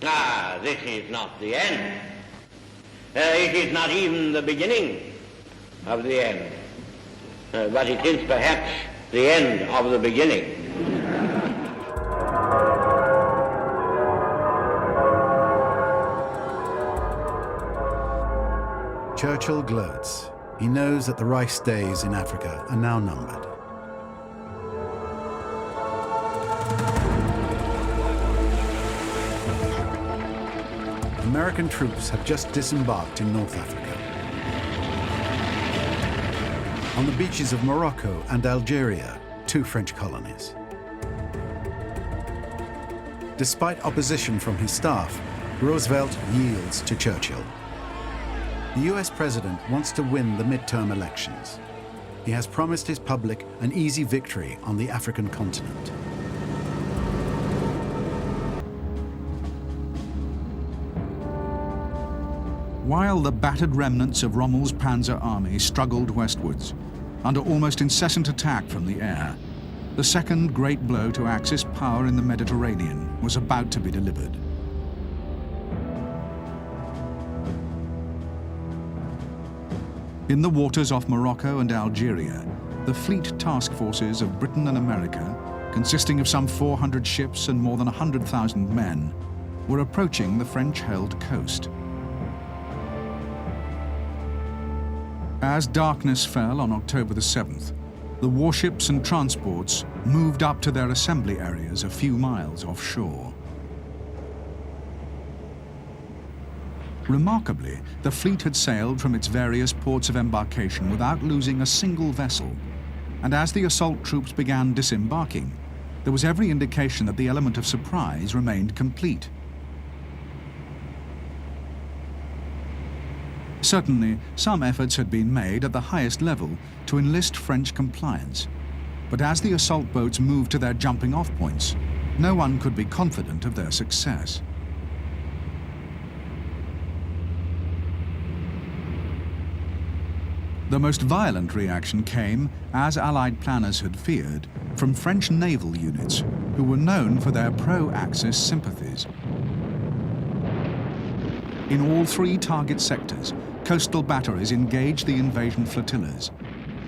This is not the end. It is not even the beginning of the end. But it is perhaps the end of the beginning. Churchill gloats. He knows that the Reich's days in Africa are now numbered. American troops have just disembarked in North Africa. On the beaches of Morocco and Algeria, two French colonies. Despite opposition from his staff, Roosevelt yields to Churchill. The US president wants to win the midterm elections. He has promised his public an easy victory on the African continent. While the battered remnants of Rommel's Panzer Army struggled westwards, under almost incessant attack from the air, the second great blow to Axis power in the Mediterranean was about to be delivered. In the waters off Morocco and Algeria, the fleet task forces of Britain and America, consisting of some 400 ships and more than 100,000 men, were approaching the French-held coast. As darkness fell on October the 7th, the warships and transports moved up to their assembly areas a few miles offshore. Remarkably, the fleet had sailed from its various ports of embarkation without losing a single vessel, and as the assault troops began disembarking, there was every indication that the element of surprise remained complete. Certainly, some efforts had been made at the highest level to enlist French compliance, but as the assault boats moved to their jumping-off points, no one could be confident of their success. The most violent reaction came, as Allied planners had feared, from French naval units, who were known for their pro-Axis sympathies. In all three target sectors, coastal batteries engaged the invasion flotillas,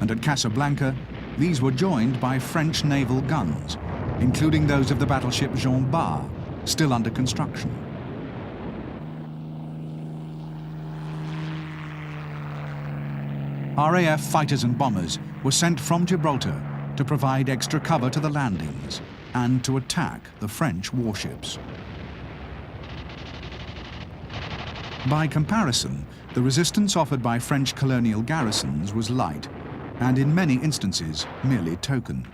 and at Casablanca, these were joined by French naval guns, including those of the battleship Jean Bart, still under construction. RAF fighters and bombers were sent from Gibraltar to provide extra cover to the landings and to attack the French warships. By comparison, the resistance offered by French colonial garrisons was light, and in many instances merely token.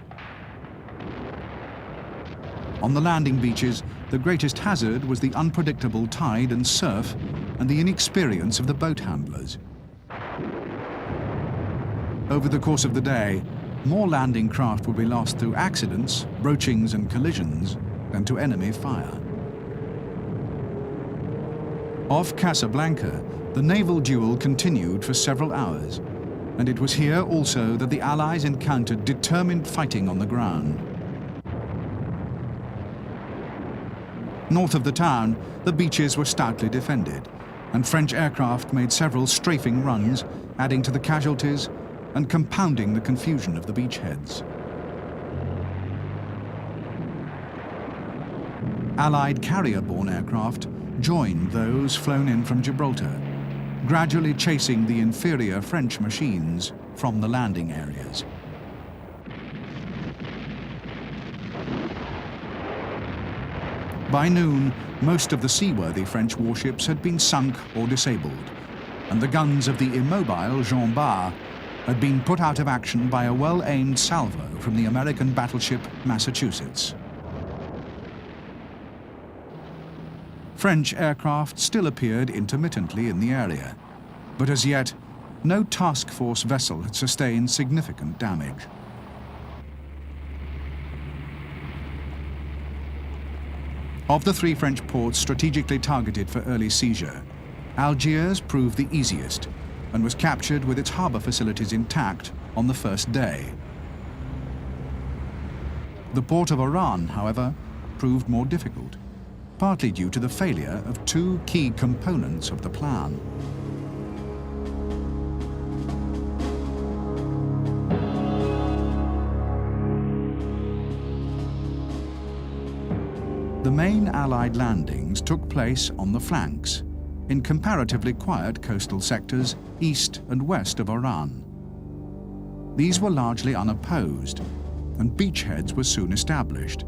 On the landing beaches, the greatest hazard was the unpredictable tide and surf and the inexperience of the boat handlers. Over the course of the day, more landing craft would be lost through accidents, broachings and collisions than to enemy fire. Off Casablanca, the naval duel continued for several hours, and it was here also that the Allies encountered determined fighting on the ground. North of the town, the beaches were stoutly defended, and French aircraft made several strafing runs, adding to the casualties and compounding the confusion of the beachheads. Allied carrier-borne aircraft joined those flown in from Gibraltar, gradually chasing the inferior French machines from the landing areas. By noon, most of the seaworthy French warships had been sunk or disabled, and the guns of the immobile Jean Bart had been put out of action by a well-aimed salvo from the American battleship Massachusetts. French aircraft still appeared intermittently in the area, but as yet, no task force vessel had sustained significant damage. Of the 3 French ports strategically targeted for early seizure, Algiers proved the easiest and was captured with its harbour facilities intact on the first day. The port of Oran, however, proved more difficult, partly due to the failure of 2 key components of the plan. The main Allied landings took place on the flanks, in comparatively quiet coastal sectors east and west of Oran. These were largely unopposed, and beachheads were soon established.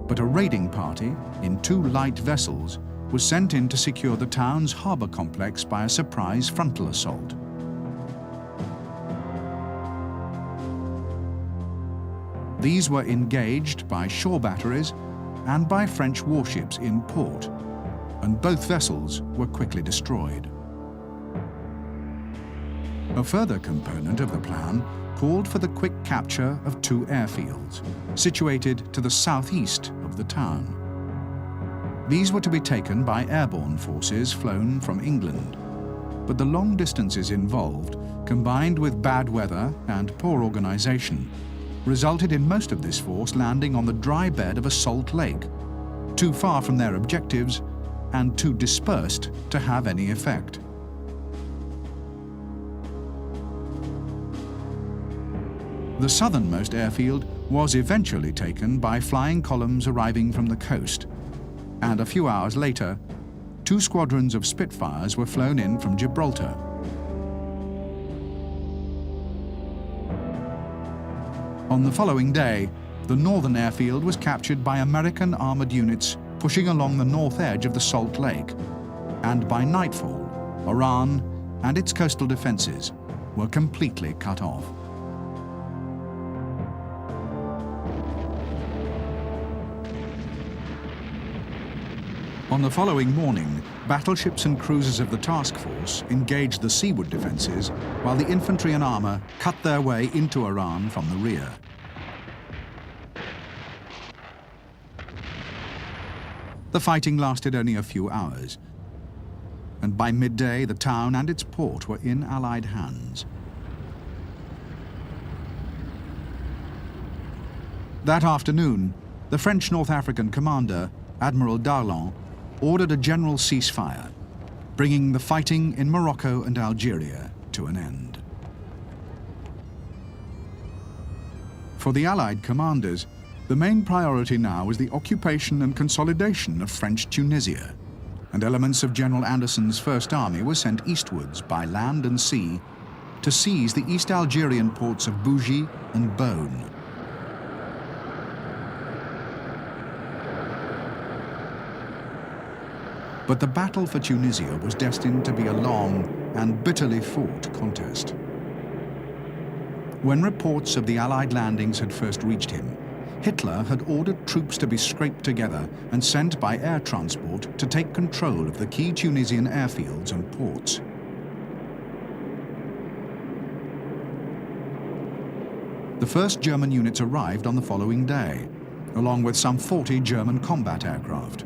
But a raiding party in 2 light vessels was sent in to secure the town's harbour complex by a surprise frontal assault. These were engaged by shore batteries and by French warships in port, and both vessels were quickly destroyed. A further component of the plan called for the quick capture of 2 airfields, situated to the southeast of the town. These were to be taken by airborne forces flown from England, but the long distances involved, combined with bad weather and poor organisation, resulted in most of this force landing on the dry bed of a salt lake, too far from their objectives and too dispersed to have any effect. The southernmost airfield was eventually taken by flying columns arriving from the coast, and a few hours later, 2 squadrons of Spitfires were flown in from Gibraltar. On the following day, the northern airfield was captured by American armoured units pushing along the north edge of the Salt Lake, and by nightfall, Oran and its coastal defences were completely cut off. On the following morning, battleships and cruisers of the task force engaged the seaward defences, while the infantry and armour cut their way into Oran from the rear. The fighting lasted only a few hours, and by midday the town and its port were in Allied hands. That afternoon, the French North African commander, Admiral Darlan, ordered a general ceasefire, bringing the fighting in Morocco and Algeria to an end. For the Allied commanders, the main priority now was the occupation and consolidation of French Tunisia, and elements of General Anderson's First Army were sent eastwards by land and sea to seize the East Algerian ports of Bougie and Beaune. But the battle for Tunisia was destined to be a long and bitterly fought contest. When reports of the Allied landings had first reached him, Hitler had ordered troops to be scraped together and sent by air transport to take control of the key Tunisian airfields and ports. The first German units arrived on the following day, along with some 40 German combat aircraft.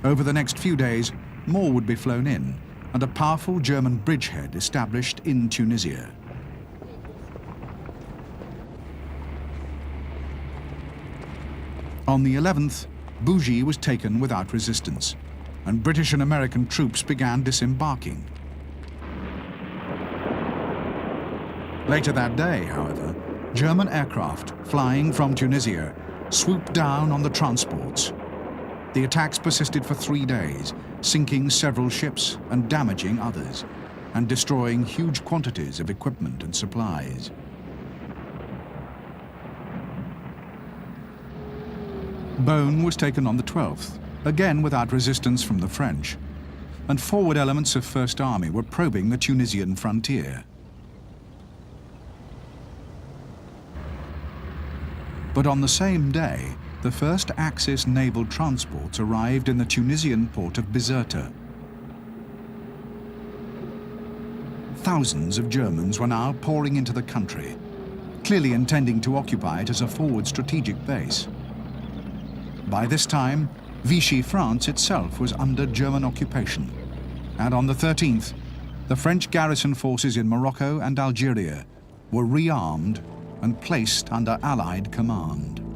Over the next few days, more would be flown in, and a powerful German bridgehead established in Tunisia. On the 11th, Bougie was taken without resistance, and British and American troops began disembarking. Later that day, however, German aircraft flying from Tunisia swooped down on the transports. The attacks persisted for 3 days, sinking several ships and damaging others, and destroying huge quantities of equipment and supplies. Beaune was taken on the 12th, again without resistance from the French, and forward elements of First Army were probing the Tunisian frontier. But on the same day, the first Axis naval transports arrived in the Tunisian port of Bizerta. Thousands of Germans were now pouring into the country, clearly intending to occupy it as a forward strategic base. By this time, Vichy France itself was under German occupation, and on the 13th, the French garrison forces in Morocco and Algeria were rearmed and placed under Allied command.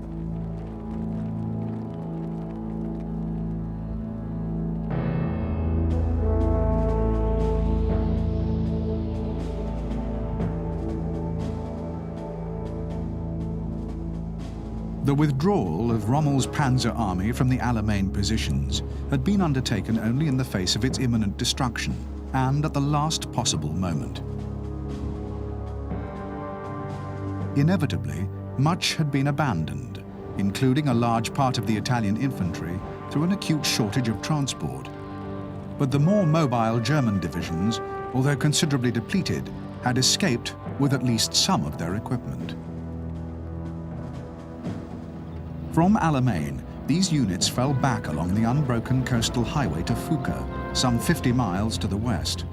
The withdrawal of Rommel's Panzer Army from the Alamein positions had been undertaken only in the face of its imminent destruction and at the last possible moment. Inevitably, much had been abandoned, including a large part of the Italian infantry, through an acute shortage of transport. But the more mobile German divisions, although considerably depleted, had escaped with at least some of their equipment. From Alamein, these units fell back along the unbroken coastal highway to Fouca, some 50 miles to the west.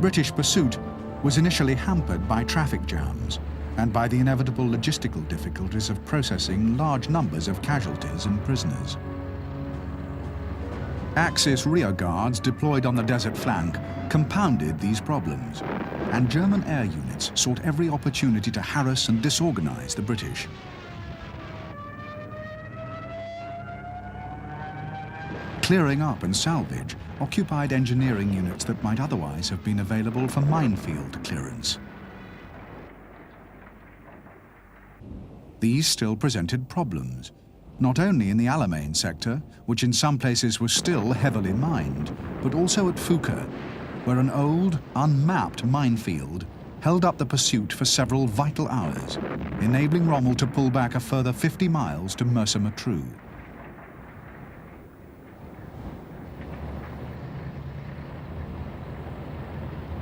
British pursuit was initially hampered by traffic jams and by the inevitable logistical difficulties of processing large numbers of casualties and prisoners. Axis rear guards deployed on the desert flank compounded these problems, and German air units sought every opportunity to harass and disorganize the British. Clearing up and salvage occupied engineering units that might otherwise have been available for minefield clearance. These still presented problems, not only in the Alamein sector, which in some places was still heavily mined, but also at Fouca, where an old, unmapped minefield held up the pursuit for several vital hours, enabling Rommel to pull back a further 50 miles to Mersa-Matruh.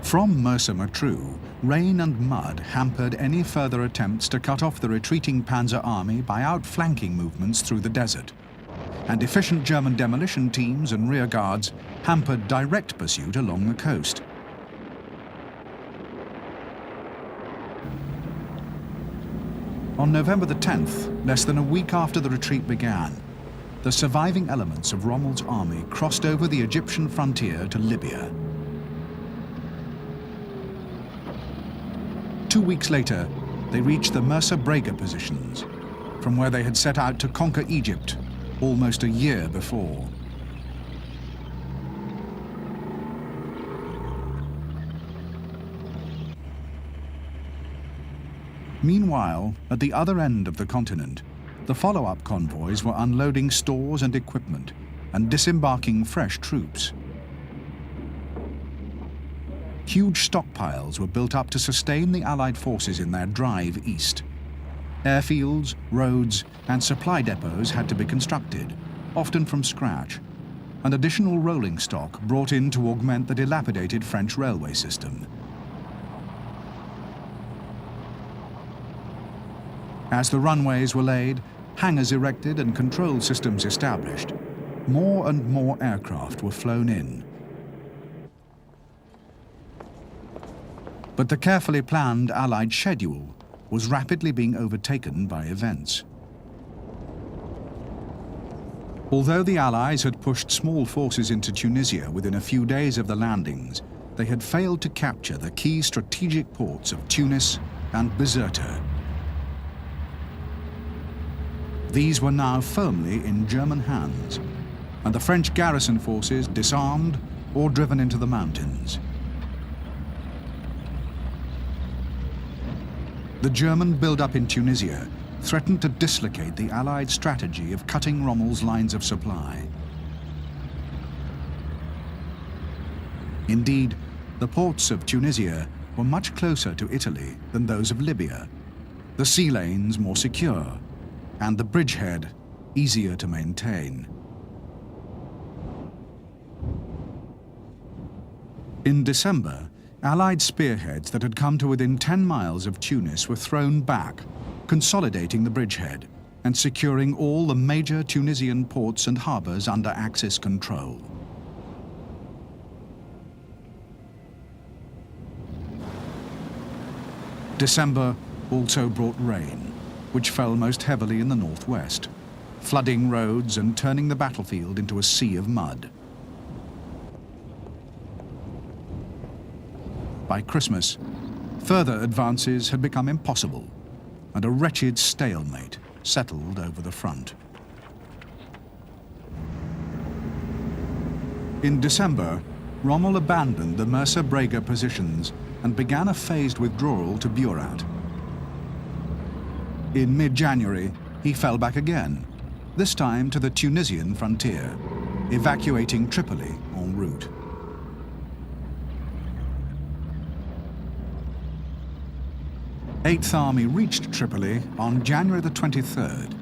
From Mersa-Matruh, rain and mud hampered any further attempts to cut off the retreating Panzer Army by outflanking movements through the desert, and efficient German demolition teams and rearguards hampered direct pursuit along the coast. On November the 10th, less than a week after the retreat began, the surviving elements of Rommel's army crossed over the Egyptian frontier to Libya. 2 weeks later, they reached the Mersa Brega positions, from where they had set out to conquer Egypt almost a year before. Meanwhile, at the other end of the continent, the follow-up convoys were unloading stores and equipment and disembarking fresh troops. Huge stockpiles were built up to sustain the Allied forces in their drive east. Airfields, roads, and supply depots had to be constructed, often from scratch, and additional rolling stock brought in to augment the dilapidated French railway system. As the runways were laid, hangars erected, and control systems established, more and more aircraft were flown in. But the carefully planned Allied schedule was rapidly being overtaken by events. Although the Allies had pushed small forces into Tunisia within a few days of the landings, they had failed to capture the key strategic ports of Tunis and Bizerta. These were now firmly in German hands, and the French garrison forces disarmed or driven into the mountains. The German build-up in Tunisia threatened to dislocate the Allied strategy of cutting Rommel's lines of supply. Indeed, the ports of Tunisia were much closer to Italy than those of Libya, the sea lanes more secure, and the bridgehead easier to maintain. In December, Allied spearheads that had come to within 10 miles of Tunis were thrown back, consolidating the bridgehead and securing all the major Tunisian ports and harbors under Axis control. December also brought rain, which fell most heavily in the northwest, flooding roads and turning the battlefield into a sea of mud. By Christmas, further advances had become impossible, and a wretched stalemate settled over the front. In December, Rommel abandoned the Mersa Brega positions and began a phased withdrawal to Burat. In mid-January, he fell back again, this time to the Tunisian frontier, evacuating Tripoli en route. Eighth Army reached Tripoli on January the 23rd,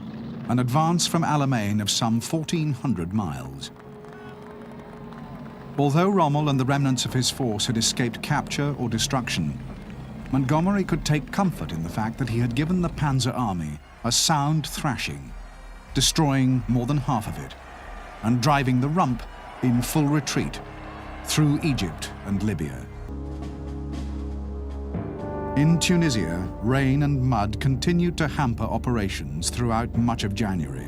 an advance from Alamein of some 1,400 miles. Although Rommel and the remnants of his force had escaped capture or destruction, Montgomery could take comfort in the fact that he had given the Panzer Army a sound thrashing, destroying more than half of it, and driving the rump in full retreat through Egypt and Libya. In Tunisia, rain and mud continued to hamper operations throughout much of January.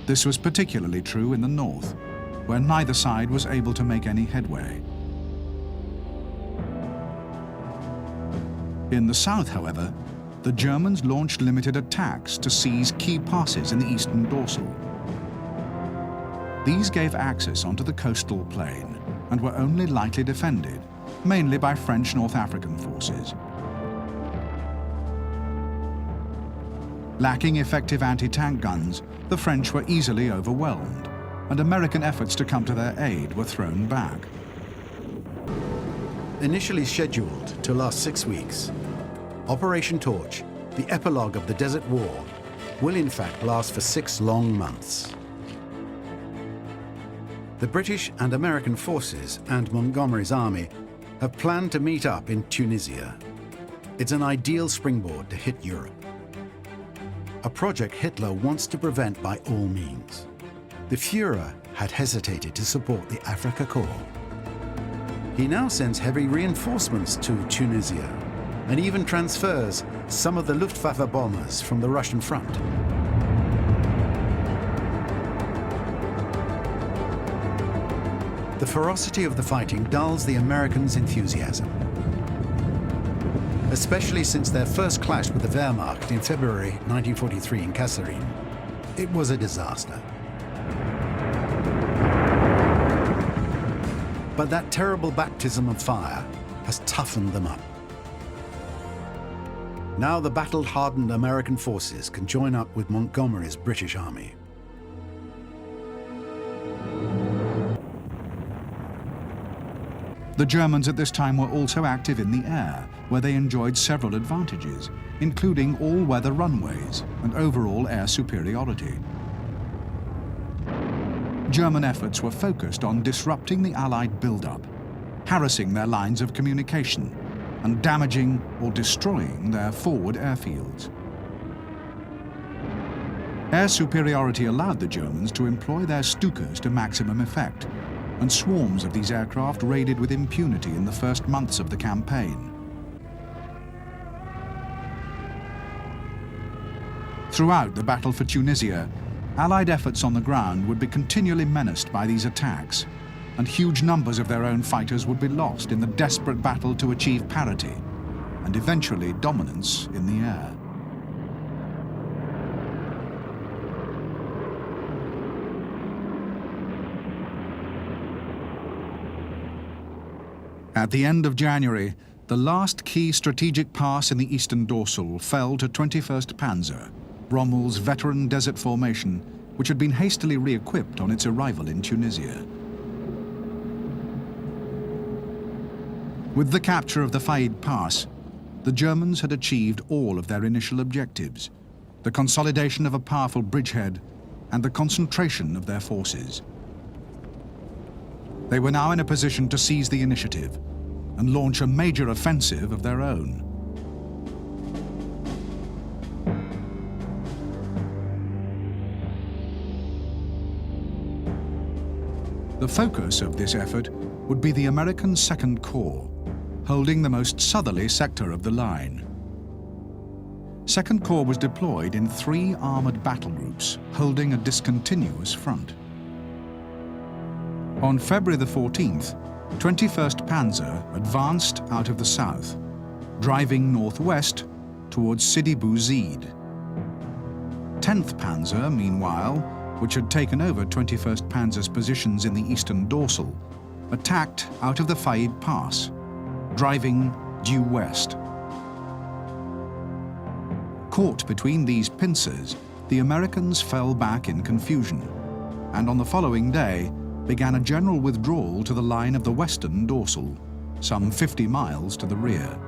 This was particularly true in the north, where neither side was able to make any headway. In the south, however, the Germans launched limited attacks to seize key passes in the eastern dorsal. These gave access onto the coastal plain and were only lightly defended, mainly by French North African forces. Lacking effective anti-tank guns, the French were easily overwhelmed, and American efforts to come to their aid were thrown back. Initially scheduled to last 6 weeks, Operation Torch, the epilogue of the Desert War, will in fact last for 6 long months. The British and American forces and Montgomery's army have planned to meet up in Tunisia. It's an ideal springboard to hit Europe. A project Hitler wants to prevent by all means. The Führer had hesitated to support the Afrika Korps. He now sends heavy reinforcements to Tunisia and even transfers some of the Luftwaffe bombers from the Russian front. The ferocity of the fighting dulls the Americans' enthusiasm, especially since their first clash with the Wehrmacht in February 1943 in Kasserine. It was a disaster. But that terrible baptism of fire has toughened them up. Now the battle-hardened American forces can join up with Montgomery's British army. The Germans at this time were also active in the air, where they enjoyed several advantages, including all-weather runways and overall air superiority. German efforts were focused on disrupting the Allied build-up, harassing their lines of communication, and damaging or destroying their forward airfields. Air superiority allowed the Germans to employ their Stukas to maximum effect, and swarms of these aircraft raided with impunity in the first months of the campaign. Throughout the battle for Tunisia, Allied efforts on the ground would be continually menaced by these attacks, and huge numbers of their own fighters would be lost in the desperate battle to achieve parity, and eventually dominance in the air. At the end of January, the last key strategic pass in the eastern dorsal fell to 21st Panzer, Rommel's veteran desert formation, which had been hastily re-equipped on its arrival in Tunisia. With the capture of the Faid Pass, the Germans had achieved all of their initial objectives: the consolidation of a powerful bridgehead and the concentration of their forces. They were now in a position to seize the initiative and launch a major offensive of their own. The focus of this effort would be the American Second Corps, holding the most southerly sector of the line. Second Corps was deployed in 3 armored battle groups, holding a discontinuous front. On February the 14th, 21st Panzer advanced out of the south, driving northwest towards Sidi Barrani. 10th Panzer, meanwhile, which had taken over 21st Panzer's positions in the eastern dorsal, attacked out of the Faid Pass, driving due west. Caught between these pincers, the Americans fell back in confusion, and on the following day began a general withdrawal to the line of the western dorsal, some 50 miles to the rear.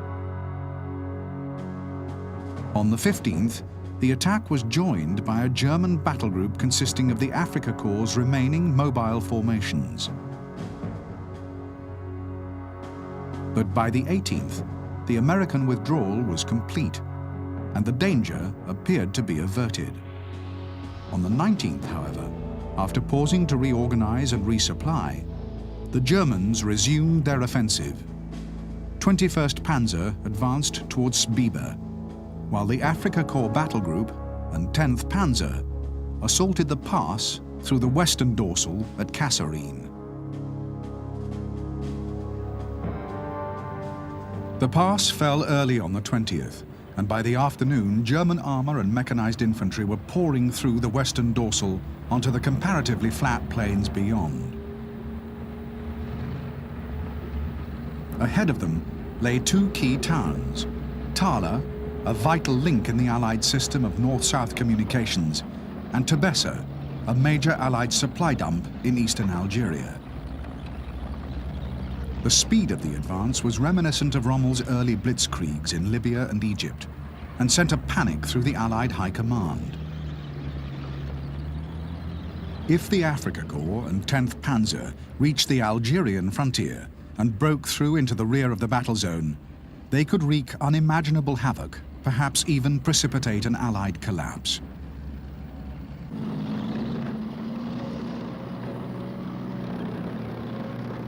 On the 15th, the attack was joined by a German battle group consisting of the Afrika Korps' remaining mobile formations. But by the 18th, the American withdrawal was complete, and the danger appeared to be averted. On the 19th, however, after pausing to reorganize and resupply, the Germans resumed their offensive. 21st Panzer advanced towards Biber, while the Afrika Korps Battle Group and 10th Panzer assaulted the pass through the western dorsal at Kasserine. The pass fell early on the 20th, and by the afternoon, German armor and mechanized infantry were pouring through the western dorsal onto the comparatively flat plains beyond. Ahead of them lay 2 key towns: Thala, a vital link in the Allied system of north-south communications, and Tebessa, a major Allied supply dump in eastern Algeria. The speed of the advance was reminiscent of Rommel's early blitzkriegs in Libya and Egypt, and sent a panic through the Allied High Command. If the Afrika Korps and 10th Panzer reached the Algerian frontier and broke through into the rear of the battle zone, they could wreak unimaginable havoc, perhaps even precipitate an Allied collapse.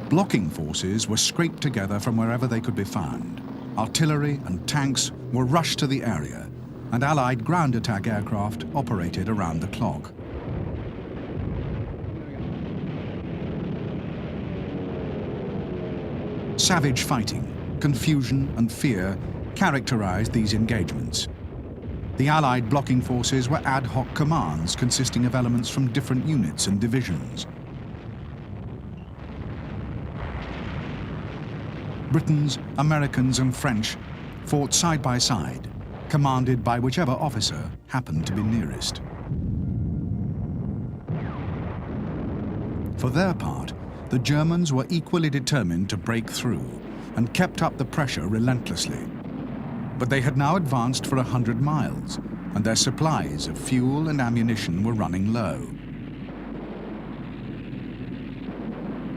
Blocking forces were scraped together from wherever they could be found. Artillery and tanks were rushed to the area, and Allied ground attack aircraft operated around the clock. Savage fighting, confusion and fear characterized these engagements. The Allied blocking forces were ad hoc commands consisting of elements from different units and divisions. Britons, Americans and French fought side by side, commanded by whichever officer happened to be nearest. For their part, the Germans were equally determined to break through and kept up the pressure relentlessly. But they had now advanced for 100 miles, and their supplies of fuel and ammunition were running low.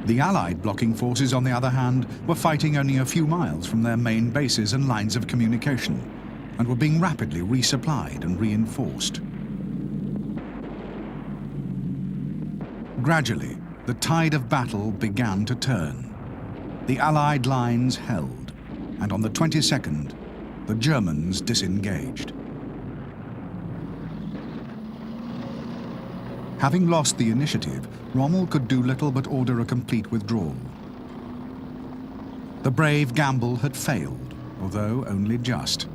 The Allied blocking forces, on the other hand, were fighting only a few miles from their main bases and lines of communication, and were being rapidly resupplied and reinforced. Gradually, the tide of battle began to turn. The Allied lines held, and on the 22nd, the Germans disengaged. Having lost the initiative, Rommel could do little but order a complete withdrawal. The brave gamble had failed, although only just,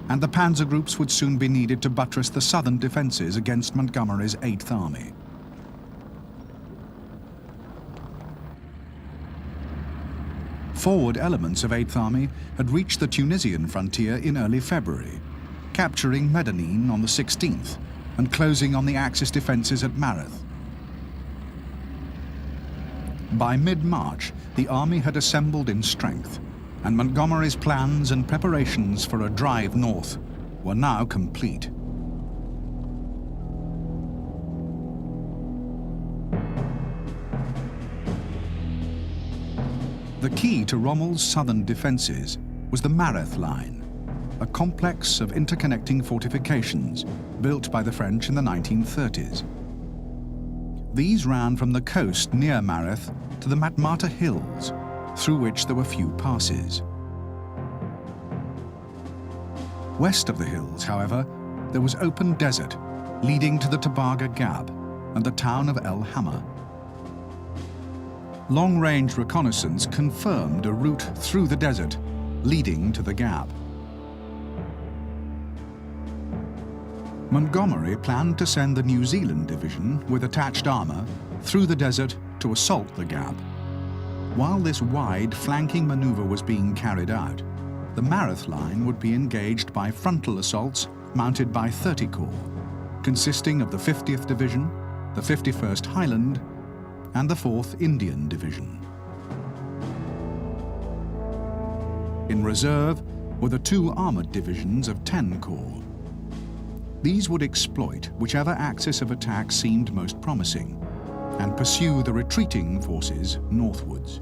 and the panzer groups would soon be needed to buttress the southern defences against Montgomery's 8th Army. Forward elements of 8th Army had reached the Tunisian frontier in early February, capturing Medellin on the 16th and closing on the Axis defences at Mareth. By mid-March, the army had assembled in strength, and Montgomery's plans and preparations for a drive north were now complete. The key to Rommel's southern defences was the Mareth Line, a complex of interconnecting fortifications built by the French in the 1930s. These ran from the coast near Mareth to the Matmata Hills, through which there were few passes. West of the hills, however, there was open desert leading to the Tobruk Gap and the town of El Alamein. Long-range reconnaissance confirmed a route through the desert leading to the gap. Montgomery planned to send the New Zealand Division with attached armour through the desert to assault the gap. While this wide flanking manoeuvre was being carried out, the Mareth Line would be engaged by frontal assaults mounted by 30 Corps, consisting of the 50th Division, the 51st Highland, and the 4th Indian Division. In reserve were the 2 armoured divisions of 10 Corps. These would exploit whichever axis of attack seemed most promising and pursue the retreating forces northwards.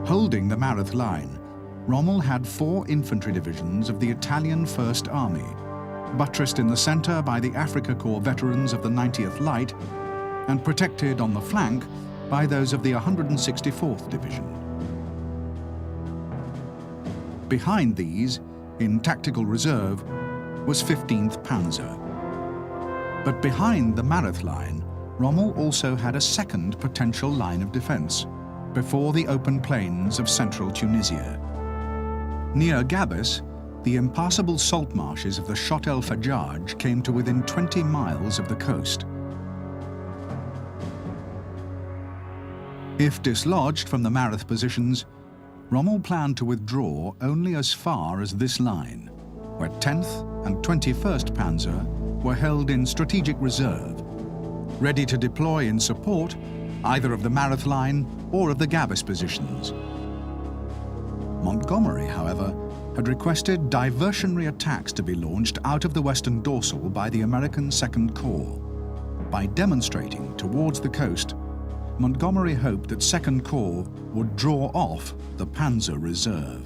Holding the Mareth Line, Rommel had 4 infantry divisions of the Italian First Army, buttressed in the centre by the Afrika Korps veterans of the 90th Light and protected on the flank by those of the 164th Division. Behind these, in tactical reserve, was 15th Panzer. But behind the Mareth Line, Rommel also had a second potential line of defence, before the open plains of central Tunisia. Near Gabes, the impassable salt marshes of the Chott el Fajjaj came to within 20 miles of the coast. If dislodged from the Mareth positions, Rommel planned to withdraw only as far as this line, where 10th and 21st Panzer were held in strategic reserve, ready to deploy in support either of the Mareth Line or of the Gabes positions. Montgomery, however, had requested diversionary attacks to be launched out of the western dorsal by the American Second Corps. By demonstrating towards the coast, Montgomery hoped that Second Corps would draw off the Panzer Reserve.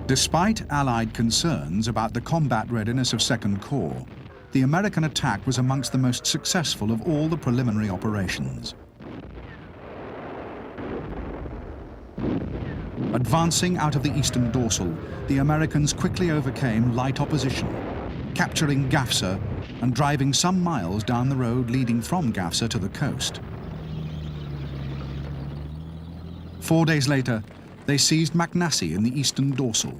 Despite Allied concerns about the combat readiness of Second Corps, the American attack was amongst the most successful of all the preliminary operations. Advancing out of the eastern dorsal, the Americans quickly overcame light opposition, capturing Gafsa and driving some miles down the road leading from Gafsa to the coast. 4 days later, they seized Maknassi in the eastern dorsal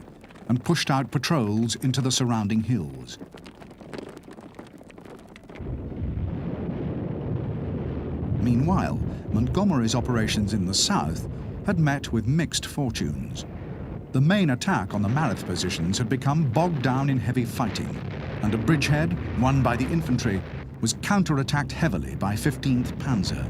and pushed out patrols into the surrounding hills. Meanwhile, Montgomery's operations in the south had met with mixed fortunes. The main attack on the Mareth positions had become bogged down in heavy fighting, and a bridgehead, won by the infantry, was counterattacked heavily by 15th Panzer.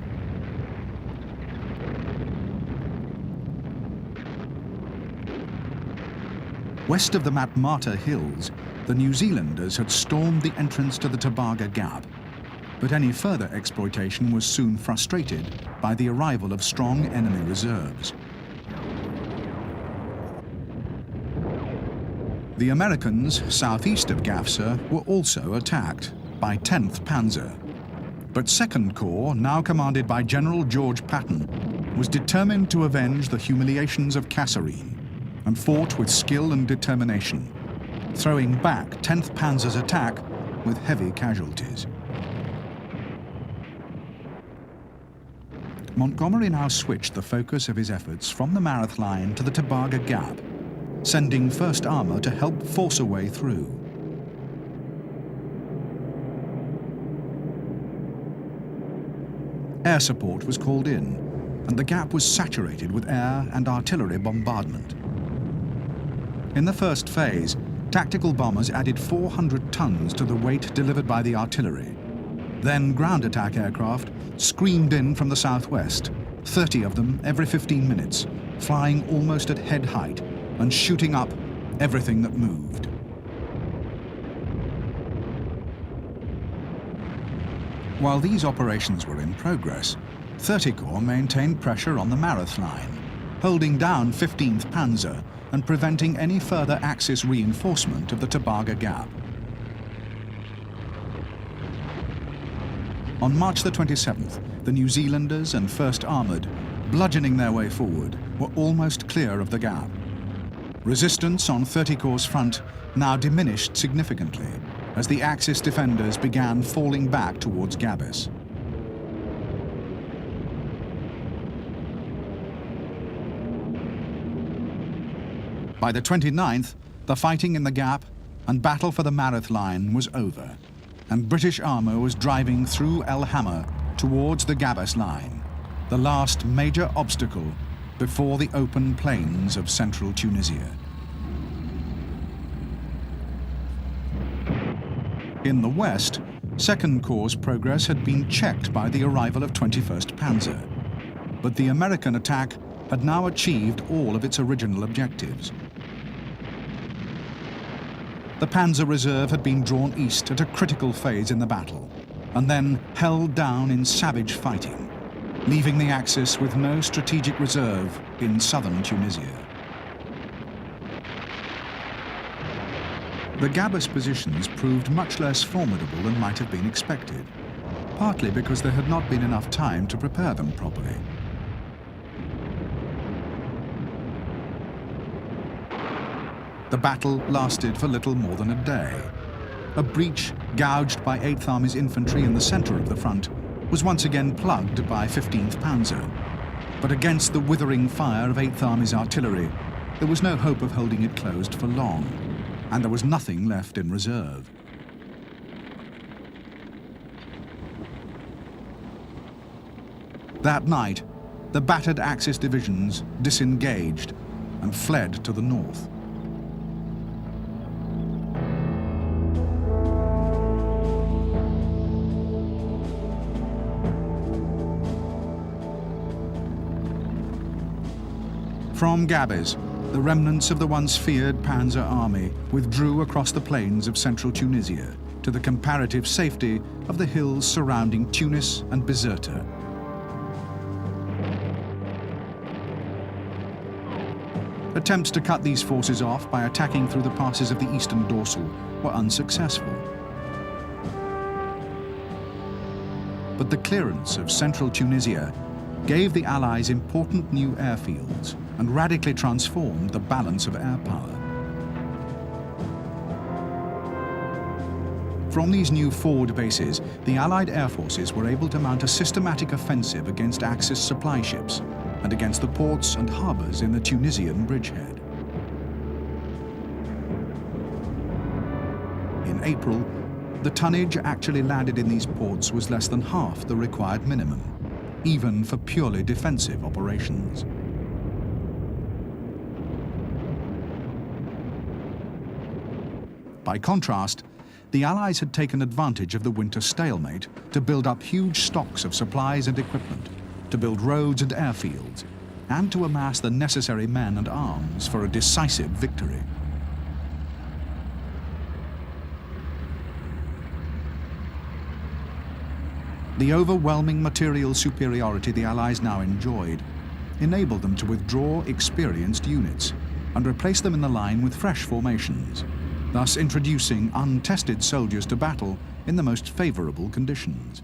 West of the Matmata Hills, the New Zealanders had stormed the entrance to the Tobruk Gap, but any further exploitation was soon frustrated by the arrival of strong enemy reserves. The Americans southeast of Gafsa were also attacked by 10th Panzer, but Second Corps, now commanded by General George Patton, was determined to avenge the humiliations of Kasserine and fought with skill and determination, throwing back 10th Panzer's attack with heavy casualties. Montgomery now switched the focus of his efforts from the Mareth Line to the Tobruk Gap, sending First Armour to help force a way through. Air support was called in, and the gap was saturated with air and artillery bombardment. In the first phase, tactical bombers added 400 tons to the weight delivered by the artillery, Then ground attack aircraft screamed in from the southwest, 30 of them every 15 minutes, flying almost at head height and shooting up everything that moved. While these operations were in progress, 30 Corps maintained pressure on the Mareth line, holding down 15th Panzer and preventing any further Axis reinforcement of the Tobruk Gap. On March the 27th, the New Zealanders and 1st Armoured, bludgeoning their way forward, were almost clear of the gap. Resistance on 30 Corps' front now diminished significantly as the Axis defenders began falling back towards Gabes. By the 29th, the fighting in the gap and battle for the Mareth line was over, and British armour was driving through El Hammer towards the Gabes line, the last major obstacle before the open plains of central Tunisia. In the west, 2nd Corps' progress had been checked by the arrival of 21st Panzer, but the American attack had now achieved all of its original objectives. The Panzer Reserve had been drawn east at a critical phase in the battle, and then held down in savage fighting, leaving the Axis with no strategic reserve in southern Tunisia. The Gabes positions proved much less formidable than might have been expected, partly because there had not been enough time to prepare them properly. The battle lasted for little more than a day. A breach gouged by 8th Army's infantry in the centre of the front was once again plugged by 15th Panzer. But against the withering fire of 8th Army's artillery, there was no hope of holding it closed for long, and there was nothing left in reserve. That night, the battered Axis divisions disengaged and fled to the north. From Gabes, the remnants of the once feared Panzer Army withdrew across the plains of central Tunisia to the comparative safety of the hills surrounding Tunis and Bizerta. Attempts to cut these forces off by attacking through the passes of the eastern dorsal were unsuccessful. But the clearance of central Tunisia gave the Allies important new airfields and radically transformed the balance of air power. From these new forward bases, the Allied air forces were able to mount a systematic offensive against Axis supply ships and against the ports and harbours in the Tunisian bridgehead. In April, the tonnage actually landed in these ports was less than half the required minimum, even for purely defensive operations. By contrast, the Allies had taken advantage of the winter stalemate to build up huge stocks of supplies and equipment, to build roads and airfields, and to amass the necessary men and arms for a decisive victory. The overwhelming material superiority the Allies now enjoyed enabled them to withdraw experienced units and replace them in the line with fresh formations, thus introducing untested soldiers to battle in the most favourable conditions.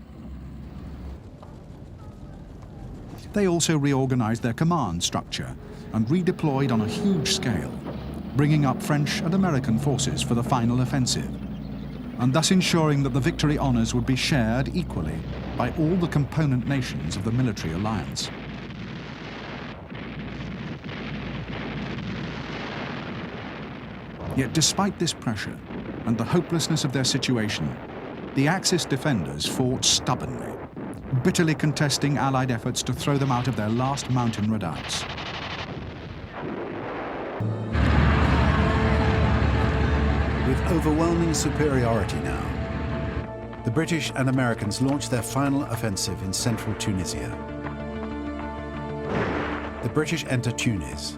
They also reorganised their command structure and redeployed on a huge scale, bringing up French and American forces for the final offensive, and thus ensuring that the victory honours would be shared equally by all the component nations of the military alliance. Yet despite this pressure and the hopelessness of their situation, the Axis defenders fought stubbornly, bitterly contesting Allied efforts to throw them out of their last mountain redoubts. With overwhelming superiority now, the British and Americans launched their final offensive in central Tunisia. The British enter Tunis,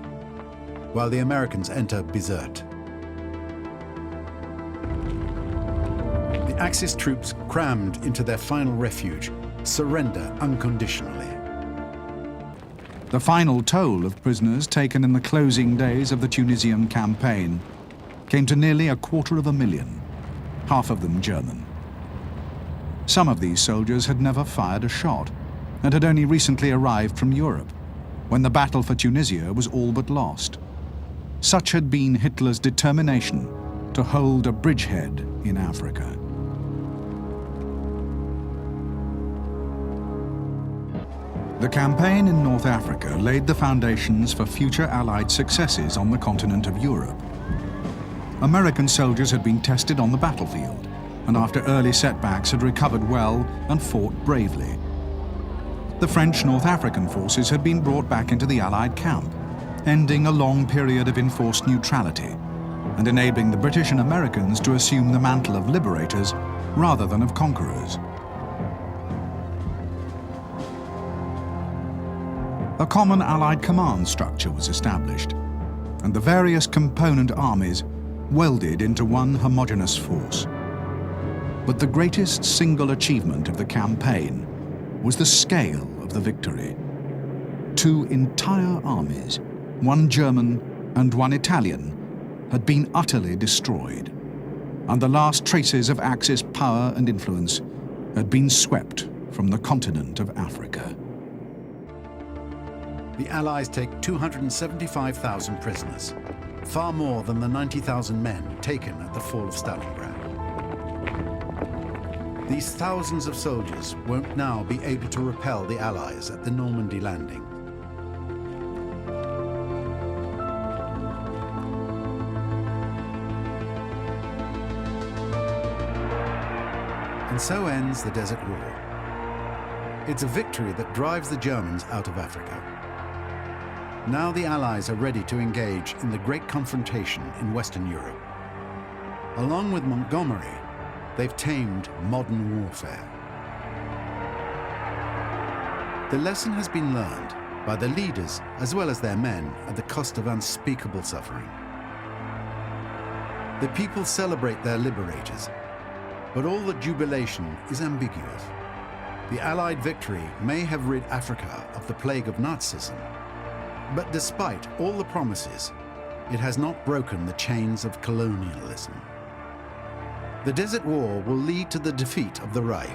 while the Americans enter Bizerte. The Axis troops, crammed into their final refuge, surrender unconditionally. The final toll of prisoners taken in the closing days of the Tunisian campaign came to nearly 250,000, half of them German. Some of these soldiers had never fired a shot and had only recently arrived from Europe, when the battle for Tunisia was all but lost. Such had been Hitler's determination to hold a bridgehead in Africa. The campaign in North Africa laid the foundations for future Allied successes on the continent of Europe. American soldiers had been tested on the battlefield, and after early setbacks had recovered well and fought bravely. The French North African forces had been brought back into the Allied camp, ending a long period of enforced neutrality and enabling the British and Americans to assume the mantle of liberators rather than of conquerors. A common Allied command structure was established, and the various component armies welded into one homogeneous force. But the greatest single achievement of the campaign was the scale of the victory. 2 entire armies, one German and one Italian, had been utterly destroyed, and the last traces of Axis power and influence had been swept from the continent of Africa. The Allies take 275,000 prisoners, far more than the 90,000 men taken at the fall of Stalingrad. These thousands of soldiers won't now be able to repel the Allies at the Normandy landing. And so ends the Desert War. It's a victory that drives the Germans out of Africa. Now the Allies are ready to engage in the great confrontation in Western Europe. Along with Montgomery, they've tamed modern warfare. The lesson has been learned by the leaders as well as their men at the cost of unspeakable suffering. The people celebrate their liberators, but all the jubilation is ambiguous. The Allied victory may have rid Africa of the plague of Nazism, but despite all the promises, it has not broken the chains of colonialism. The Desert War will lead to the defeat of the Reich.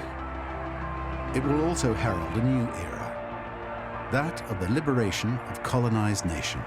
It will also herald a new era, that of the liberation of colonized nations.